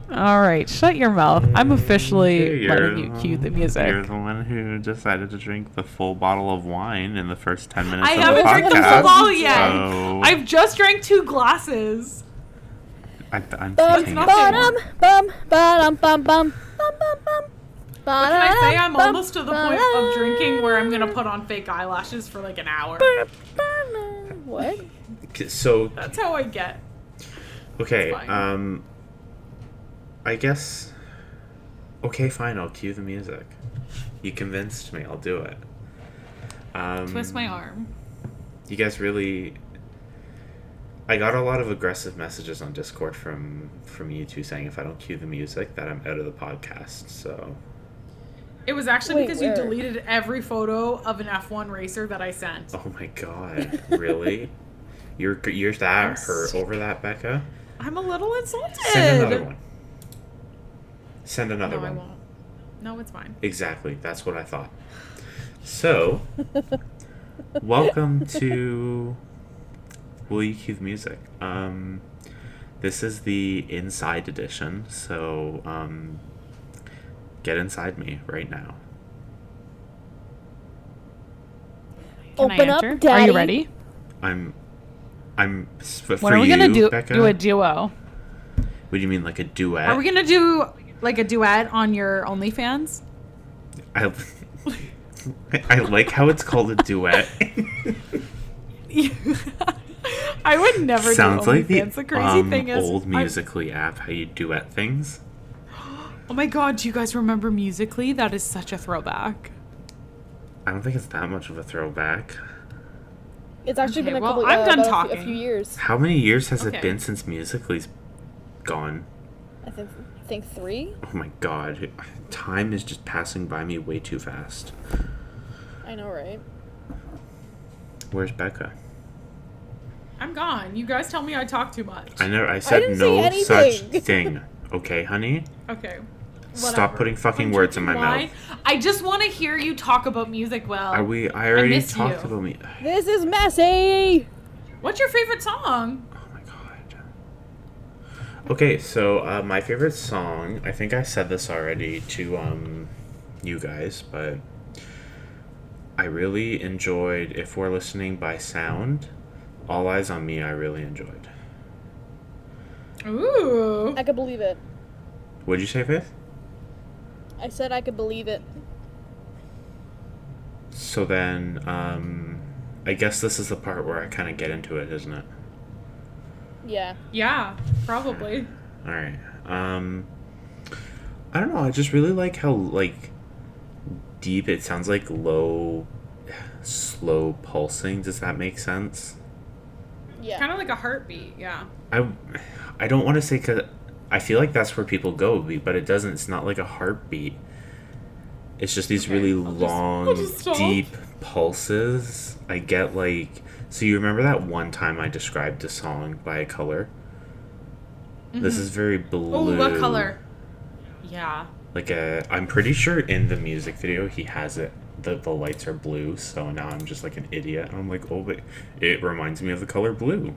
All right, shut your mouth. I'm officially letting you cue the music. You're the one who decided to drink the full bottle of wine in the first 10 minutes I of the haven't podcast. drank the full bottle yet. So I've just drank 2 glasses. I'm Bum, thinking not bum, bum, bum, bum, bum, bum, bum, bum. What can I say? I'm almost to the point of drinking where I'm gonna put on fake eyelashes for like an hour. What? So That's how I get. okay, It's fine. I guess. Okay, fine. I'll cue the music. You convinced me. I'll do it. Twist my arm. You guys really. I got a lot of aggressive messages on Discord from you two saying if I don't cue the music that I'm out of the podcast. So. It was actually Wait, because where? you deleted every photo of an F1 racer that I sent. Oh my god! Really? You're that hurt over that, Becca? I'm a little insulted. Send another one. Send another No, I one. won't. No, it's fine. Exactly. That's what I thought. So, welcome to Will You Cue the Music? This is the inside edition, so get inside me right now. Can I Open up, enter? Daddy. Are you ready? For When are we you, gonna do Becca, a duo? what do you mean, like a duet? Are we gonna do like a duet on your OnlyFans? I like how it's called a duet. I would never Sounds do like the OnlyFans. The crazy thing is, old Musical.ly app, how you duet things. oh my god, do you guys remember Musical.ly? That is such a throwback. I don't think it's that much of a throwback. It's actually Okay, been a well, couple. I'm done about talking. a few years. How many years has Okay. it been since Musical.ly's gone? I think 3. Oh my god. Time is just passing by me way too fast. I know, right? Where's Becca? I'm gone. You guys tell me I talk too much. I said didn't no say such anything. thing. Okay, honey? Okay. Stop Whatever. putting fucking I'm words in my drinking wine. mouth. I just want to hear you talk about music well. I already miss talked you. about me. This is messy. What's your favorite song? Oh my god. Okay, so my favorite song, I think I said this already to you guys, but I really enjoyed If We're Listening by Sound. All Eyes on Me I really enjoyed. Ooh. I could believe it. What'd you say, Faith? I said I could believe it. So then, I guess this is the part where I kind of get into it, isn't it? Yeah. Yeah, probably. Alright. I don't know, I just really like how, like, deep it sounds, like low, slow pulsing. Does that make sense? Yeah. Kind of like a heartbeat, yeah. I don't want to say, because I feel like that's where people go, but it doesn't. It's not like a heartbeat. It's just these Okay, really I'll long, just stop. deep pulses. I get like... So you remember that one time I described a song by a color? This is very blue. Oh, what color? Yeah. Like I'm pretty sure in the music video he has it. The lights are blue, so now I'm just like an idiot. I'm like, oh, but it reminds me of the color blue.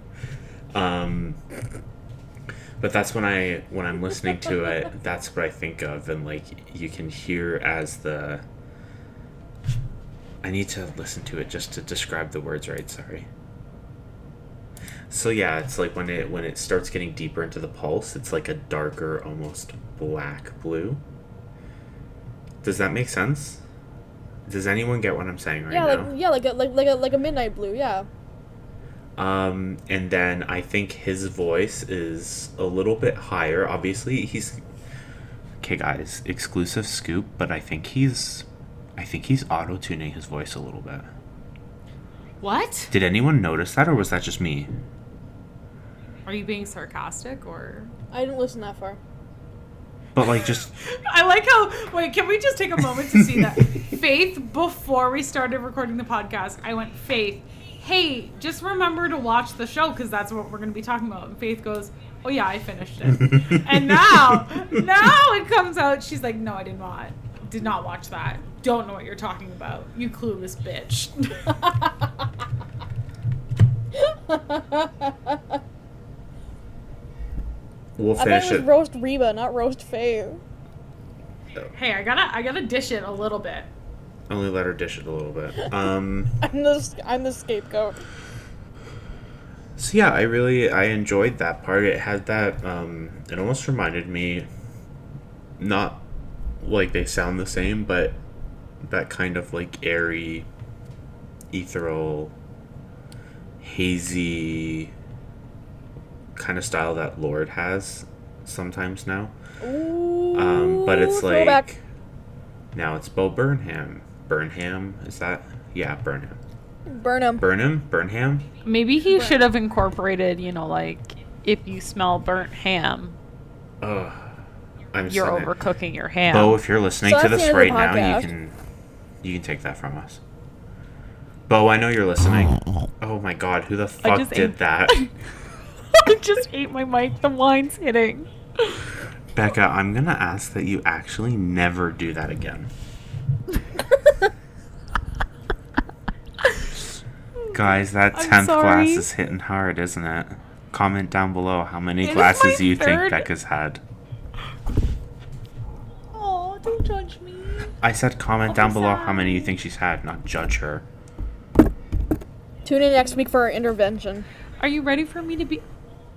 But that's when I'm listening to it, that's what I think of, and like you can hear as the... I need to listen to it just to describe the words right, sorry. So yeah, it's like when it starts getting deeper into the pulse, it's like a darker, almost black blue. Does that make sense? Does anyone get what I'm saying right now? Like a midnight blue. Yeah. And then I think his voice is a little bit higher. Obviously, he's... Okay, guys, exclusive scoop, but I think he's auto-tuning his voice a little bit. What? Did anyone notice that, or was that just me? Are you being sarcastic or? I didn't listen that far. But, like, just... I like how. Wait, can we just take a moment to see that? Faith, before we started recording the podcast, I went, Faith, hey, just remember to watch the show because that's what we're going to be talking about. And Faith goes, oh yeah, I finished it. And now it comes out. She's like, no, I did not watch that. Don't know what you're talking about. You clueless bitch. We'll I finish thought it was it. roast Reba, not roast Faye. Hey, I gotta dish it a little bit. Only let her dish it a little bit. I'm the scapegoat. So yeah, I enjoyed that part. It had that, it almost reminded me, not like they sound the same, but that kind of like airy, ethereal, hazy kind of style that Lord has sometimes now. Ooh, But it's throwback. like now it's Bo Burnham. Burnham, is that? Yeah, Burnham. Burnham. Maybe he should have incorporated, like, if you smell burnt ham, Ugh, I'm you're sorry. overcooking your ham. Bo, if you're listening So to that's this the end right of the now, podcast. you can take that from us. Bo, I know you're listening. Oh my God, who the fuck just did ate- that? I just ate my mic. The wine's hitting. Becca, I'm gonna ask that you actually never do that again. Guys, that I'm 10th sorry. glass is hitting hard, isn't it? Comment down below how many It is glasses my you third. think Becca's had. Oh, don't judge me. I said comment I'll down be below how many you sad. think she's had, not judge her. Tune in next week for our intervention. Are you ready for me to be...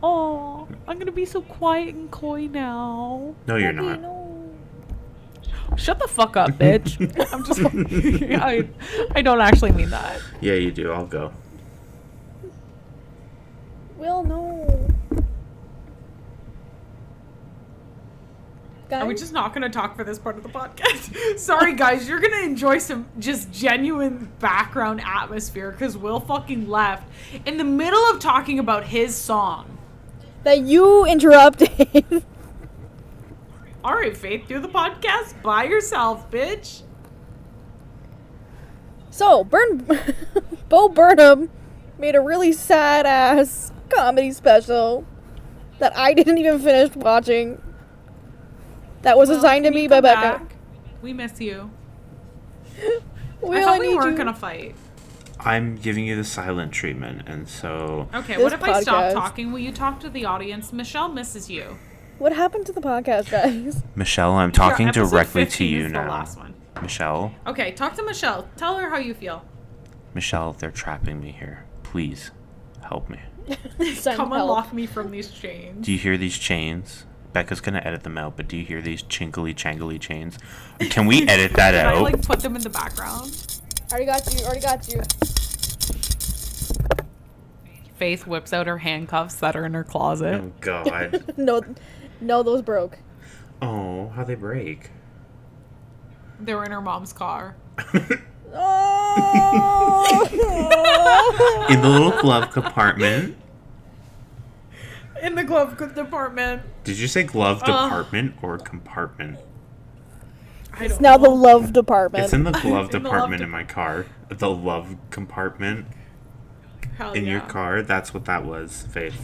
Oh, I'm going to be so quiet and coy now. No, you're Puppy, not. no. Shut the fuck up, bitch. I'm just... I don't actually mean that. Yeah, you do. I'll go. Will, no. Guys? Are we just not going to talk for this part of the podcast? Sorry, guys. You're going to enjoy some just genuine background atmosphere because Will fucking left in the middle of talking about his song. That you interrupted. All right, Faith, do the podcast by yourself, bitch. So, Bo Burnham made a really sad ass comedy special that I didn't even finish watching. That was assigned to Can you me by come Becca. back? We miss you. Will, I thought we need weren't you. going to fight. I'm giving you the silent treatment, and so... Okay, This what if I stop podcast- talking? Will you talk to the audience? Michelle misses you. What happened to the podcast, guys? Michelle, I'm talking Episode directly to 15 you is the now. last one. Michelle, Okay, talk to Michelle. Tell her how you feel. Michelle, they're trapping me here. Please, help me. Send Come help. unlock me from these chains. Do you hear these chains? Becca's gonna edit them out, but do you hear these chinkly changly chains? Can we edit that Can I, out? like, put them in the background? Already got you. Faith whips out her handcuffs that are in her closet. Oh God. No, those broke. Oh, how'd they break? They were in her mom's car. Oh! In the little glove compartment. In the glove department. Did you say glove department or compartment? I It's don't now know. the love department. It's in the glove In the department love in my car. The love compartment Hell in your yeah. car. That's what that was, Faith.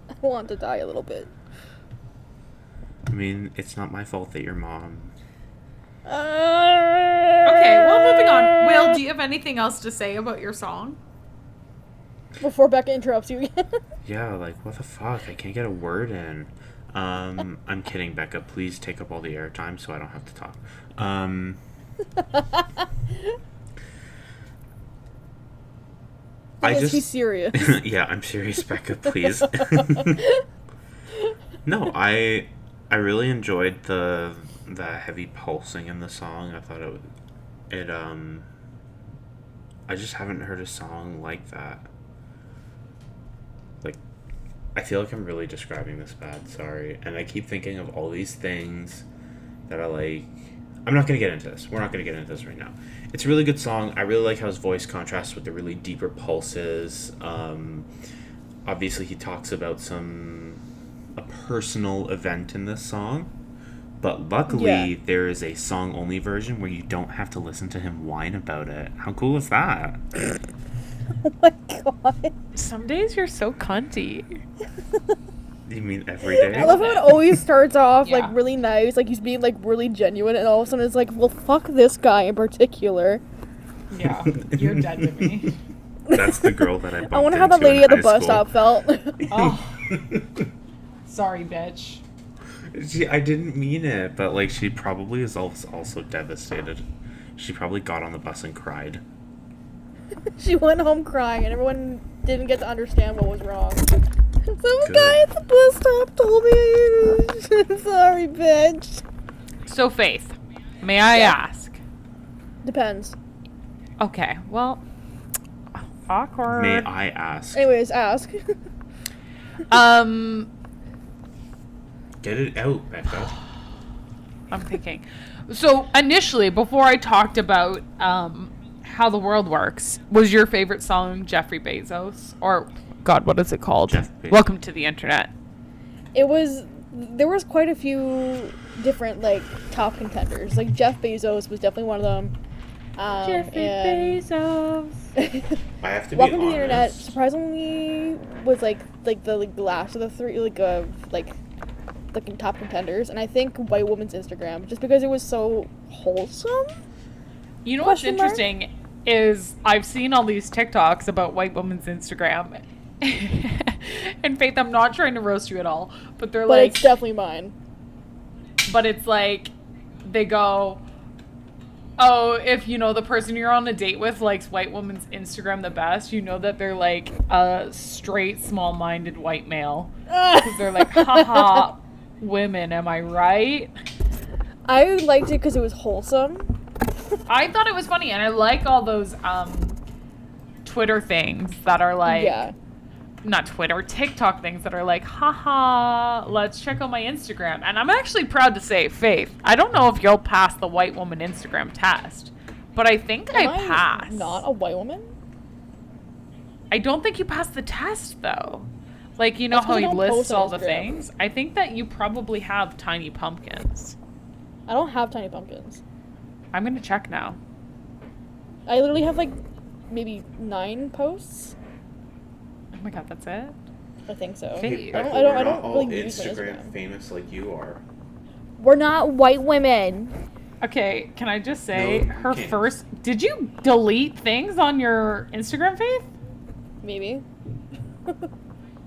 I want to die a little bit. I mean, it's not my fault that your mom... Okay, well, moving on. Will, do you have anything else to say about your song? Before Becca interrupts you again. Yeah, like, what the fuck? I can't get a word in. I'm kidding, Becca. Please take up all the airtime so I don't have to talk. I Because just... he's serious. Yeah, I'm serious, Becca, please. No, I really enjoyed the heavy pulsing in the song. I thought I just haven't heard a song like that. Like, I feel like I'm really describing this bad, sorry. And I keep thinking of all these things that I like. I'm not going to get into this. We're not going to get into this right now. It's a really good song. I really like how his voice contrasts with the really deeper pulses. Obviously, he talks about a personal event in this song. But luckily, there is a song-only version where you don't have to listen to him whine about it. How cool is that? Oh my god. Some days you're so cunty. You mean every day? I love how it always starts off Yeah. like really nice, like he's being like really genuine, and all of a sudden it's like, well, fuck this guy in particular. Yeah, you're dead to me. That's the girl that I bumped I wonder how the into in lady at the high bus school. stop felt. Oh, sorry, bitch. I didn't mean it, but like she probably is also devastated. She probably got on the bus and cried. She went home crying, and everyone didn't get to understand what was wrong. Some guy at the bus stop told me, sorry, bitch. So, Faith, may I ask? Depends. Okay, well, awkward. May I ask? Anyways, ask. Get it out, Becca. I'm thinking. So, initially, before I talked about how the world works, was your favorite song Jeffrey Bezos? Or, God, what is it called? Jeff Bezos. Welcome to the Internet. There was quite a few different, like, top contenders. Like, Jeff Bezos was definitely one of them. Jeffrey and Bezos. I have to be Welcome to honest. the Internet surprisingly was like the last of the three like top contenders, and I think White Woman's Instagram, just because it was so wholesome. You know what's Question mark? interesting is I've seen all these TikToks about White Woman's Instagram. And Faith, I'm not trying to roast you at all, but they're But like, it's definitely mine. but it's like, they go, oh, if you know the person you're on a date with likes White Woman's Instagram the best, you know that they're like a straight, small-minded white male. Because they're like, haha, women, am I right? I liked it because it was wholesome. I thought it was funny, and I like all those Twitter things that are like, Yeah. not Twitter, TikTok things that are like, haha, let's check out my Instagram. And I'm actually proud to say, Faith, I don't know if you'll pass the White Woman Instagram test, but I think I Am passed. Not a white woman? I don't think you passed the test, though. Like, you know That's 'cause how I you don't list post on all the Instagram. things? I think that you probably have tiny pumpkins. I don't have tiny pumpkins. I'm going to check now. I literally have like maybe 9 posts. Oh my god, that's it? I think so. Hey, I don't We're not really all use my Instagram Instagram. famous like you are. We're not white women. Okay, can I just say, No, you her can't. first... Did you delete things on your Instagram, Faith? Maybe.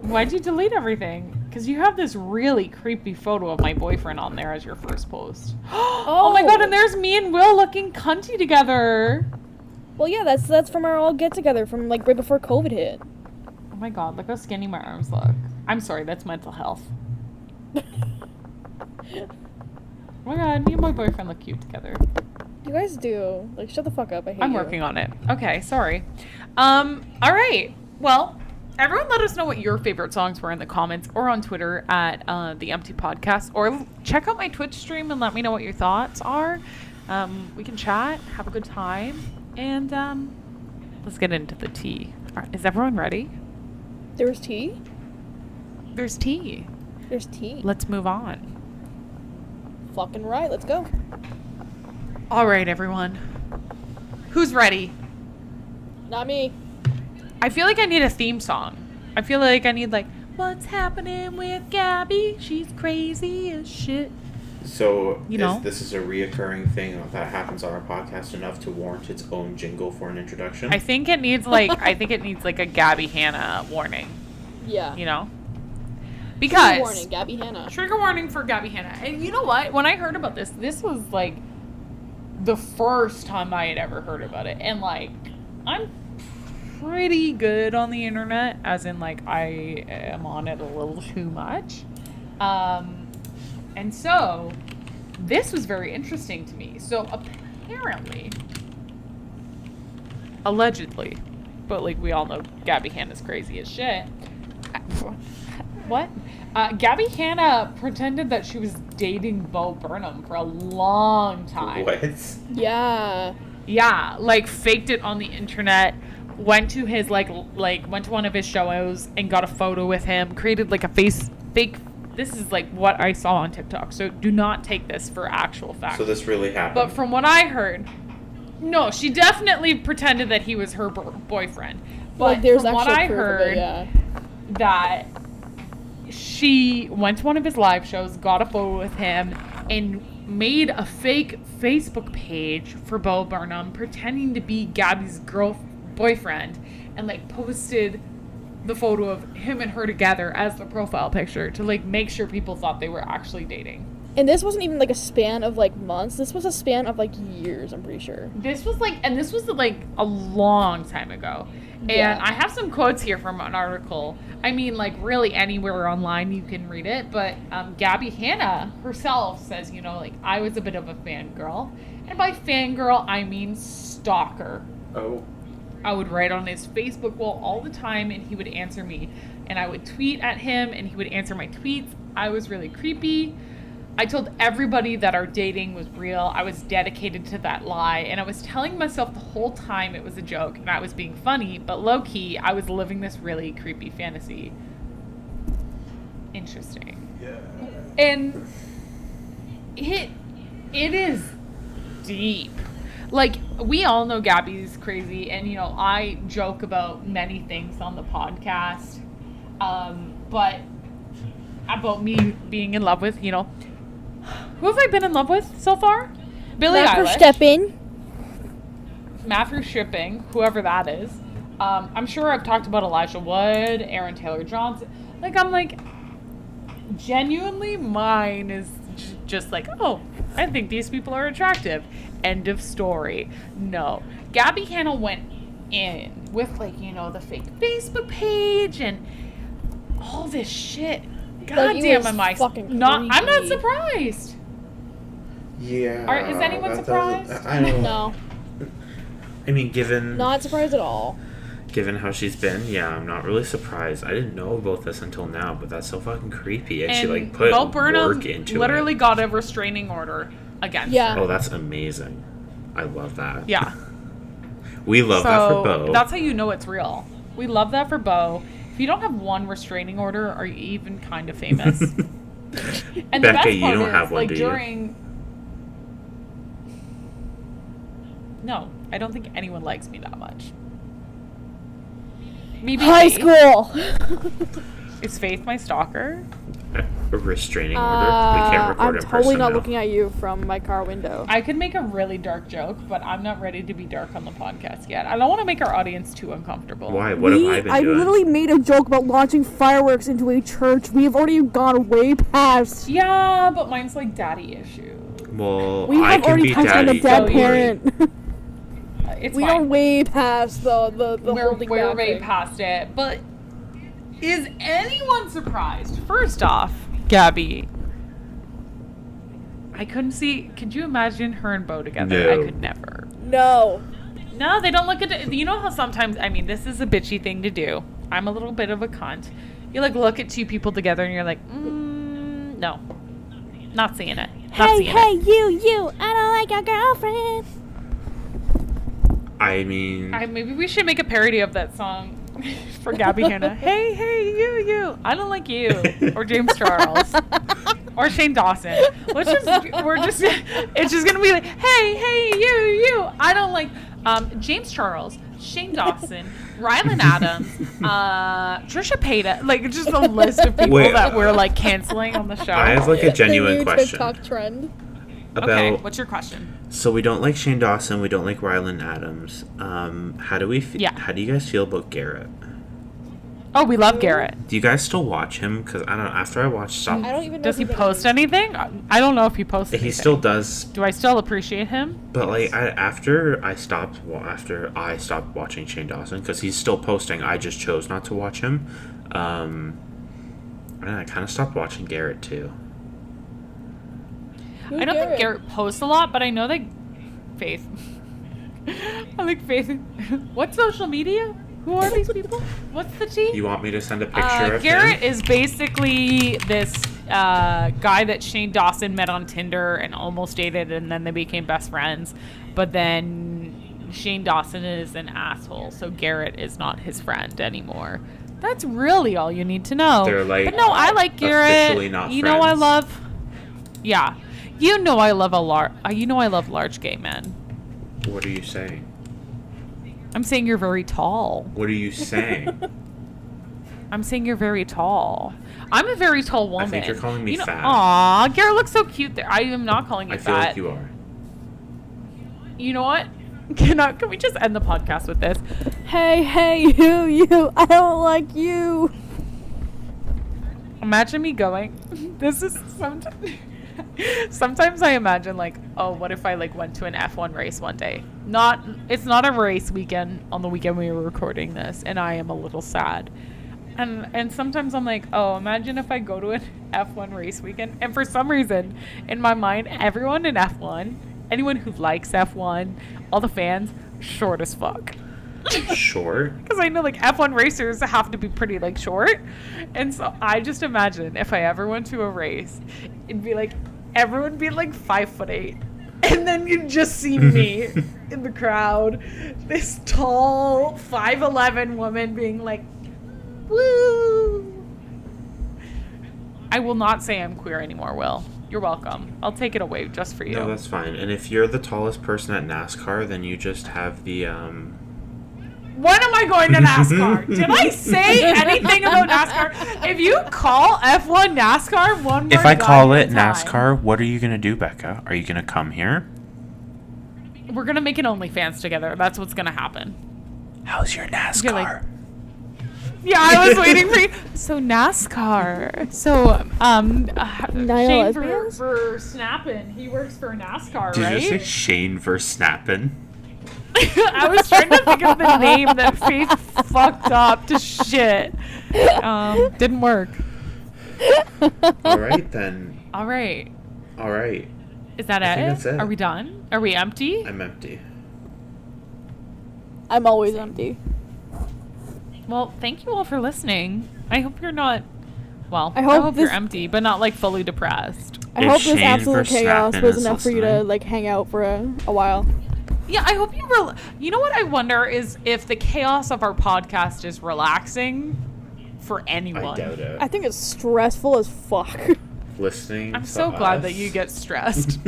Why'd you delete everything? Because you have this really creepy photo of my boyfriend on there as your first post. Oh my god, and there's me and Will looking cunty together. Well, yeah, that's from our all get together from like right before COVID hit. Oh my god, look how skinny my arms look. I'm sorry, that's mental health. Oh my god, me and my boyfriend look cute together. You guys do. Like, shut the fuck up. I hate I'm you. working on it. Okay, sorry. Alright. Well, everyone let us know what your favorite songs were in the comments or on Twitter at The Empty Podcast. Or check out my Twitch stream and let me know what your thoughts are. We can chat, have a good time, and let's get into the tea. All right, is everyone ready? There was tea? There's tea. There's tea. Let's move on. Fucking right. Let's go. All right, everyone. Who's ready? Not me. I feel like I need a theme song. I feel like I need like, what's happening with Gabby? She's crazy as shit. So, You know? this is a reoccurring thing that happens on our podcast enough to warrant its own jingle for an introduction? I think it needs like a Gabby Hannah warning, Yeah. you know? Trigger Because warning, Gabby Hannah. trigger warning for Gabby Hannah. And you know what? When I heard about this was like the first time I had ever heard about it. And like, I'm pretty good on the internet, as in like I am on it a little too much. And so this was very interesting to me. So apparently, allegedly, but like we all know Gabby Hannah's crazy as shit. What? Gabby Hannah pretended that she was dating Bo Burnham for a long time. What? Yeah. Yeah, like faked it on the internet, went to his went to one of his shows and got a photo with him, created like a fake. This is like what I saw on TikTok, so do not take this for actual fact. So this really happened? But from what I heard, no, she definitely pretended that he was her boyfriend. But Like, there's from what actual I proof of heard, it, yeah. that she went to one of his live shows, got a photo with him, and made a fake Facebook page for Bo Burnham, pretending to be Gabby's boyfriend, and like posted the photo of him and her together as the profile picture to like make sure people thought they were actually dating. And this wasn't even like a span of like months. This was a span of like years, I'm pretty sure. This was like a long time ago. And I have some quotes here from an article. I mean, like, really anywhere online you can read it. But Gabby Hannah herself says, you know, like, I was a bit of a fangirl. And by fangirl, I mean stalker. Oh. I would write on his Facebook wall all the time, and he would answer me. And I would tweet at him, and he would answer my tweets. I was really creepy. I told everybody that our dating was real. I was dedicated to that lie. And I was telling myself the whole time it was a joke and I was being funny. But low-key, I was living this really creepy fantasy. Interesting. Yeah. And it is deep. Like, we all know Gabby's crazy. And, you know, I joke about many things on the podcast. But about me being in love with, you know, who have I been in love with so far? Billie Eilish. Matthew Shipping, whoever that is. I'm sure I've talked about Elijah Wood, Aaron Taylor Johnson. Like, I'm like, genuinely mine is just like, oh, I think these people are attractive. End of story. No. Gabby Hannah went in with, like, you know, the fake Facebook page and all this shit. God damn, am I not? I'm not surprised. Yeah. Is anyone surprised? I don't No. I mean, Not surprised at all. Given how she's been, yeah, I'm not really surprised. I didn't know about this until now, but that's so fucking creepy. And she, like, put Bo Burnham work into literally it. got a restraining order against Yeah. her. Oh, that's amazing. I love that. Yeah. We love that for Bo. That's how you know it's real. We love that for Bo. If you don't have one restraining order, are you even kind of famous? And Becca, the best you part don't is, have one, like, do during... No, I don't think anyone likes me that much. Maybe High Faith. school. Is Faith my stalker? A restraining order? We can't record I'm in totally person not now. looking at you from my car window. I could make a really dark joke, but I'm not ready to be dark on the podcast yet. I don't want to make our audience too uncomfortable. Why? What have I been doing? literally made a joke about launching fireworks into a church. We have already gone way past. Yeah, but mine's like daddy issue. Well, We I have can already be touched on daddy. the dead Don't worry. parent. It's We fine. are way past the holding We're back way thing. past it. But is anyone surprised? First off, Gabby, I couldn't see. Could you imagine her and Bo together? No. I could never. No. No, they don't look at it. You know how sometimes, I mean, this is a bitchy thing to do. I'm a little bit of a cunt. You, like, look at two people together and you're like, no. Not seeing it. Not seeing it. you. I don't like your girlfriend. I mean, Maybe we should make a parody of that song for Gabby Hannah. Hey, you. I don't like you. Or James Charles. Or Shane Dawson. It's just gonna be like, hey, you. I don't like James Charles, Shane Dawson, Rylan Adams, Trisha Paytas. Like, just a list of people that we're, like, canceling on the show. I have, like, a The genuine new question TikTok trend. about. Okay, what's your question? So we don't like Shane Dawson. We don't like Rylan Adams. How do we? Yeah. How do you guys feel about Garrett? Oh, we love Garrett. Do you guys still watch him? Because I don't know. After I watched Stop, I don't even know. Does he who that post is. anything? I don't know if he posts anything. he still does. Do I still appreciate him? But like after I stopped watching Shane Dawson because he's still posting. I just chose not to watch him. And I kind of stopped watching Garrett too. Who's I don't think Garrett posts a lot, but I know that Faith. I like Faith. What social media? Who are these people? What's the T? You want me to send a picture of Garrett him? is basically this guy that Shane Dawson met on Tinder and almost dated, and then they became best friends. But then Shane Dawson is an asshole, so Garrett is not his friend anymore. That's really all you need to know. They're, like, but no, I like Garrett. officially not you know, I friends. love. Yeah, you know, I love large gay men. What are you saying? I'm saying you're very tall. What are you saying? I'm saying you're very tall. I'm a very tall woman. I think you're calling me fat. Aw, Garrett looks so cute there. I am not calling you I feel fat. like you are. You know what? Can we just end the podcast with this? Hey, you. I don't like you. Imagine me going. This is sometimes I imagine, like, oh, what if I, like, went to an F1 race one day It's not a race weekend on the weekend we were recording this, and I am a little sad. And sometimes I'm like, oh, imagine if I go to an F1 race weekend. And for some reason, in my mind, everyone in F1, anyone who likes F1, all the fans, short as fuck. Short? Because I know, like, F1 racers have to be pretty, like, short. And so I just imagine if I ever went to a race, it'd be like, everyone be like 5'8". And then you'd just see me in the crowd. This tall 5'11" woman being like, woo! I will not say I'm queer anymore, Will. You're welcome. I'll take it away just for you. No, that's fine. And if you're the tallest person at NASCAR, then you just have the, When am I going to NASCAR? Did I say anything about NASCAR? If you call F1 NASCAR one more If I call it time, NASCAR, what are you going to do, Becca? Are you going to come here? we're going to make an OnlyFans together. That's what's going to happen. How's your NASCAR? You're like, yeah, I was waiting for you. So NASCAR. So Shane for Snappin'. He works for NASCAR, Did right? you just say Shane Verstappen? I was trying to think of the name that Faith fucked up to shit. Didn't work. All right, then. All right. All right. Is that I think it? that's it. Are we done? Are we empty? I'm empty. I'm always empty. Well, thank you all for listening. I hope you're not. Well, I I hope hope you're this- empty, but not like fully depressed. I If hope this Shane absolute chaos Verstappen was is enough for you to listening. like hang out for a while. Yeah, I hope you were. You know what I wonder is if the chaos of our podcast is relaxing for anyone. I doubt it. I think it's stressful as fuck. Listening I'm to so glad us- that you get stressed.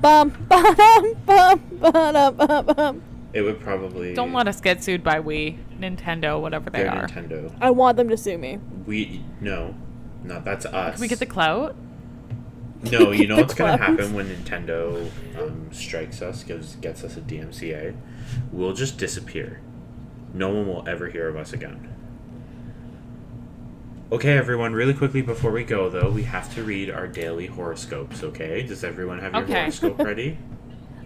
Bum, ba-dum, bum, ba-dum, bum, bum. It would probably... Don't let us get sued by Nintendo, whatever they They're are. Nintendo. I want them to sue me. No, that's us. Can we get the clout? No, you know the what's gonna clouds. happen when Nintendo strikes us, gets us a DMCA? We'll just disappear. No one will ever hear of us again. Okay, everyone, really quickly before we go, though, we have to read our daily horoscopes, okay? Does everyone have your Okay. horoscope ready?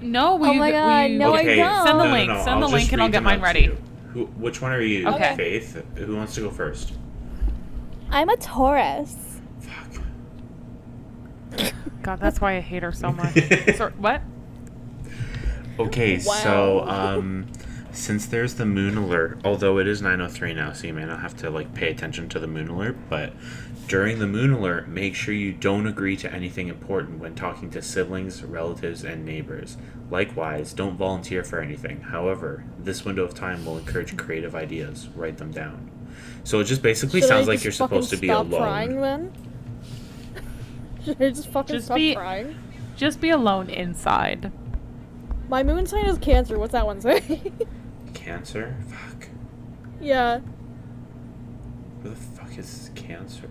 No, we. Oh my God, no, okay. I don't. Send the No, link. no, Send the I'll link just and I'll read get them mine out to ready. you. Which one are you, Okay. Faith? Who wants to go first? I'm a Taurus. Fuck. God, that's why I hate her so much. What? Okay, Wow. so since there's the moon alert, although it is 9:03 now, so you may not have to like pay attention to the moon alert, but during the moon alert, make sure you don't agree to anything important when talking to siblings, relatives, and neighbors. Likewise, don't volunteer for anything. However, this window of time will encourage creative ideas. Write them down. So it just basically Should sounds I like just you're supposed to fucking be stop alone. crying then? Should I just fucking Just stop be- crying? Just be alone inside. My moon sign is Cancer. What's that one say? Cancer? Fuck. Yeah. Where the fuck is Cancer?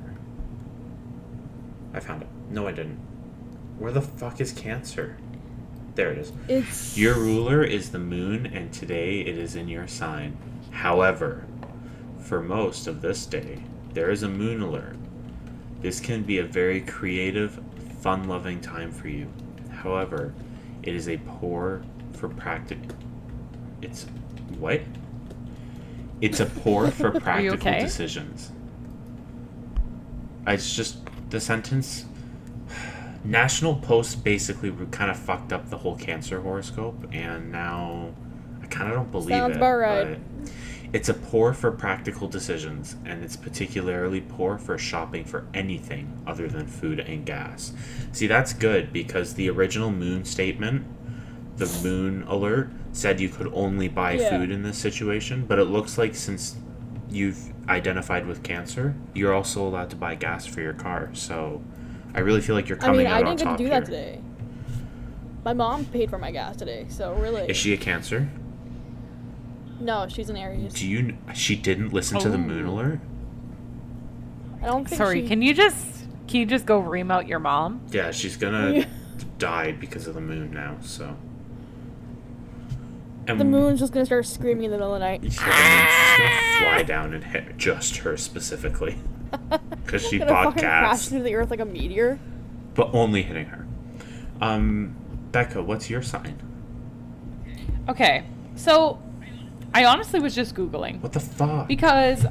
I found it. No, I didn't. Where the fuck is Cancer? There it is. It's Your ruler is the moon, and today it is in your sign. However, for most of this day, there is a moon alert. This can be a very creative, fun-loving time for you. However, it is a poor for practical... It's... What? It's a poor for practical okay? decisions. It's just... The sentence... National Post basically kind of fucked up the whole Cancer horoscope, and now I kind of don't believe Sounds it. about right. But it's a poor for practical decisions, and it's particularly poor for shopping for anything other than food and gas. See, that's good because the original moon statement, the moon alert, said you could only buy Yeah. food in this situation, but it looks like since you've identified with Cancer, you're also allowed to buy gas for your car. So I really feel like you're I coming mean, out I on didn't get to top do here. that today. My mom paid for my gas today, so really. Is she a Cancer? No, she's an Aries. She didn't listen to the moon Oh. alert? I don't think Sorry, she... can you just go ream out your mom? Yeah, she's gonna die because of the moon now, so. And The moon's just gonna start screaming in the middle of the night. she's gonna fly down and hit just her specifically. Because she Gonna bought fucking crash gas. through the earth like a meteor. But only hitting her. Becca, what's your sign? Okay, so I honestly was just Googling. What the fuck? Because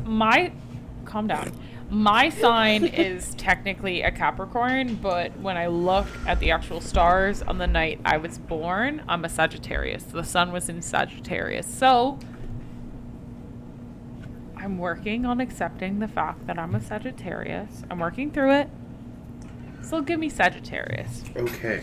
calm down. My sign is technically a Capricorn, but when I look at the actual stars on the night I was born, I'm a Sagittarius. The sun was in Sagittarius. So I'm working on accepting the fact that I'm a Sagittarius. I'm working through it. So give me Sagittarius. Okay.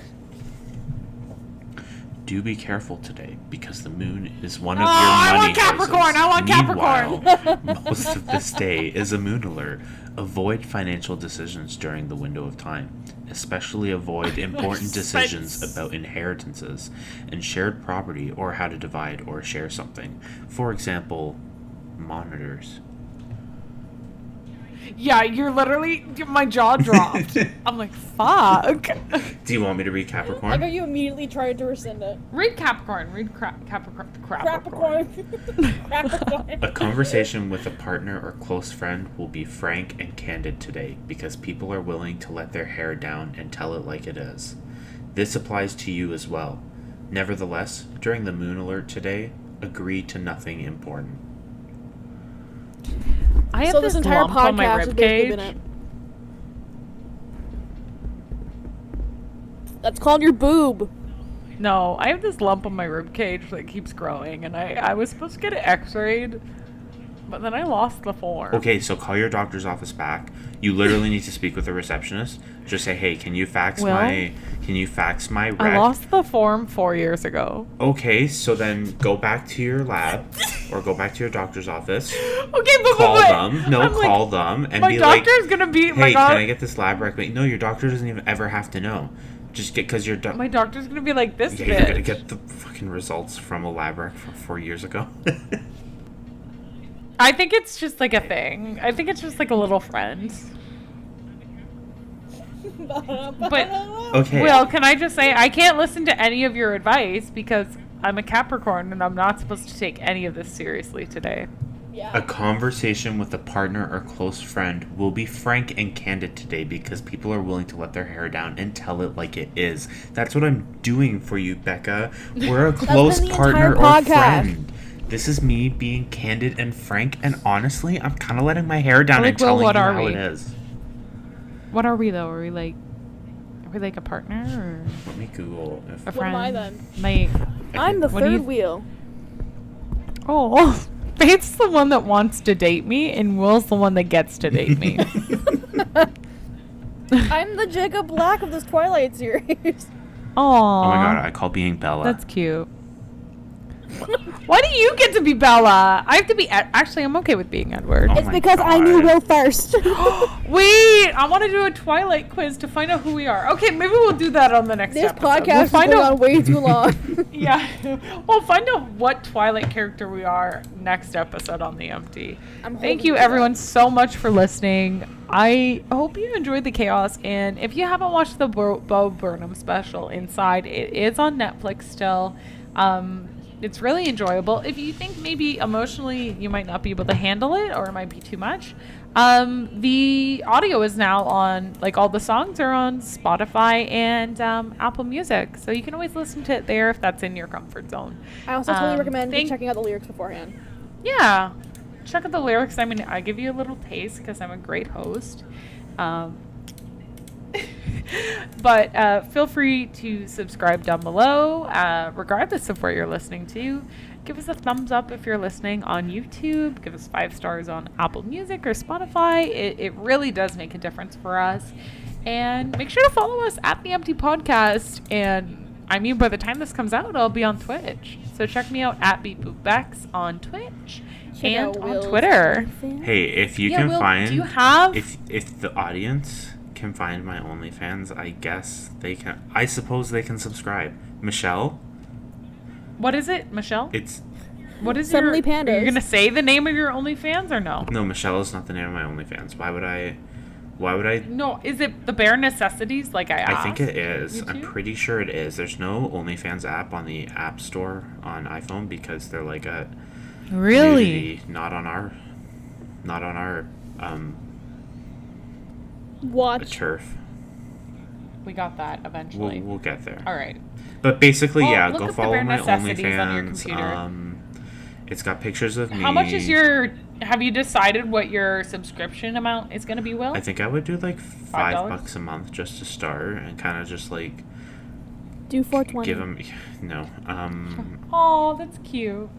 Do be careful today, because the moon is one of your money I want Capricorn! houses. I want Capricorn! Meanwhile, most of this day is a moon alert. Avoid financial decisions during the window of time. Especially avoid important decisions about inheritances and shared property, or how to divide or share something. For example, monitors. Yeah, my jaw dropped. I'm like, fuck. Do you want me to read Capricorn? Like, how you immediately tried to rescind it. Read Capricorn. Read Capricorn. Capricorn. A conversation with a partner or close friend will be frank and candid today, because people are willing to let their hair down and tell it like it is. This applies to you as well. Nevertheless, during the moon alert today, agree to nothing important. I have So this this entire lump on my podcast has rib basically been cage. it. That's called your boob. No, I have this lump on my rib cage that keeps growing, and I was supposed to get it x-rayed, but then I lost the form. Okay, so call your doctor's office back. You literally need to speak with the receptionist. Just say, hey, can you fax my rec? I lost the form 4 years ago. Okay, so then go back to your lab or go back to your doctor's office. Okay, but Call but, them. No, I'm call like, them and my be like, doctor's gonna be. hey, my can I get this lab rec? No, your doctor doesn't even ever have to know. Just get, because your my doctor's gonna be like this yeah, bitch. you're gonna get the fucking results from a lab rec from 4 years ago. I think it's just like a thing. I think it's just like a little friend. But Okay. Will, can I just say I can't listen to any of your advice because I'm a Capricorn and I'm not supposed to take any of this seriously today. A conversation with a partner or close friend will be frank and candid today, because people are willing to let their hair down and tell it like it is. That's what I'm doing for you, Becca. We're a close been the partner entire or podcast. friend. This is me being candid and frank, and honestly, I'm kind of letting my hair down Like, and telling Will, what you are how we? it is. What are we though? Are we like a partner or Let me Google. a What friend? am I then? My I'm the What do you- third wheel. oh, Faith's the one that wants to date me, and Will's the one that gets to date me. I'm the Jacob Black of this Twilight series. Aww. Oh my god, I call being Bella. That's cute. Why do you get to be Bella? I have to be. Actually, I'm okay with being Edward. Oh It's my because I knew God. Will first. Wait, I want to do a Twilight quiz to find out who we are. Okay, maybe we'll do that on the next This episode. podcast is find going out. on way too long. Yeah, we'll find out what Twilight character we are next episode on the Empty. I'm Thank hoping you, for everyone, that. so much for listening. I hope you enjoyed the chaos, and if you haven't watched the Bo Burnham special, Inside, it is on Netflix still. It's really enjoyable. If you think maybe emotionally you might not be able to handle it, or it might be too much, the audio is now on, like, all the songs are on Spotify and Apple Music, so you can always listen to it there if that's in your comfort zone. I also totally recommend thank- checking out the lyrics beforehand. Yeah, check out the lyrics. I mean, I give you a little taste because I'm a great host. But feel free to subscribe down below, regardless of where you're listening to. Give us a thumbs up if you're listening on YouTube. Give us 5 stars on Apple Music or Spotify. It really does make a difference for us. And make sure to follow us at The Empty Podcast. And I mean, by the time this comes out, I'll be on Twitch. So check me out at BeatBootBex on Twitch and out on Will's Twitter. OnlyFans. Hey, if you Yeah, can Will, find, do you have- if the audience can find my OnlyFans, I guess they can. I suppose they can subscribe. Michelle, What is it, Michelle? it's What is Suddenly your? Pandas. You're gonna say the name of your OnlyFans or no? no, Michelle is not the name of my OnlyFans. Why would I? Why would I? No, is it the bare necessities like I asked? I think it is. I'm YouTube? pretty sure it is. There's no OnlyFans app on the App Store on iPhone because they're like a nudity, not on our Watch. turf. We got that eventually. We'll get there. All right. But basically, Well, yeah, look go at the follow bare my necessities on your OnlyFans. computer. It's got pictures of me. How much is your? Have you decided what your subscription amount is going to be, Will? I think I would do like $5? $5 a month just to start and kind of just like Do 420. give them. No. Oh, that's cute.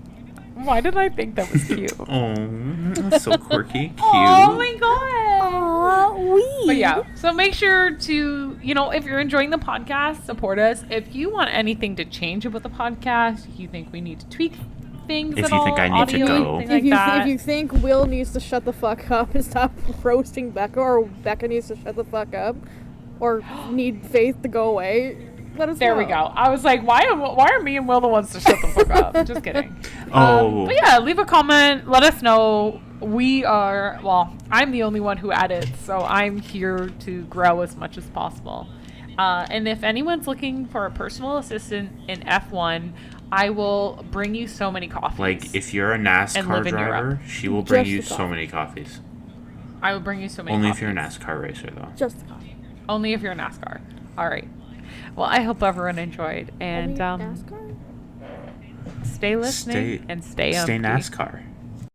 Why did I think that was cute? Oh, so quirky, cute. Oh my god. Aw, wee. But yeah, so make sure to, if you're enjoying the podcast, support us. If you want anything to change about the podcast, if you think we need to tweak things If at you all, think I need to audio, go. anything like that. If you think Will needs to shut the fuck up and stop roasting Becca, or Becca needs to shut the fuck up, or need Faith to go away, let us know. There we go. I was like, why are me and Will the ones to shut the fuck up? Just kidding. Oh. But yeah, leave a comment. Let us know. I'm the only one who edits, so I'm here to grow as much as possible. And if anyone's looking for a personal assistant in F1, I will bring you so many coffees. Like, if you're a And NASCAR live in driver, Europe. she will bring Just you the so coffee. many coffees. I will bring you so many Only coffees. if you're a NASCAR racer, though. Just the coffee. Only if you're a NASCAR. All right. Well, I hope everyone enjoyed. And NASCAR? stay listening and stay Stay empty. NASCAR.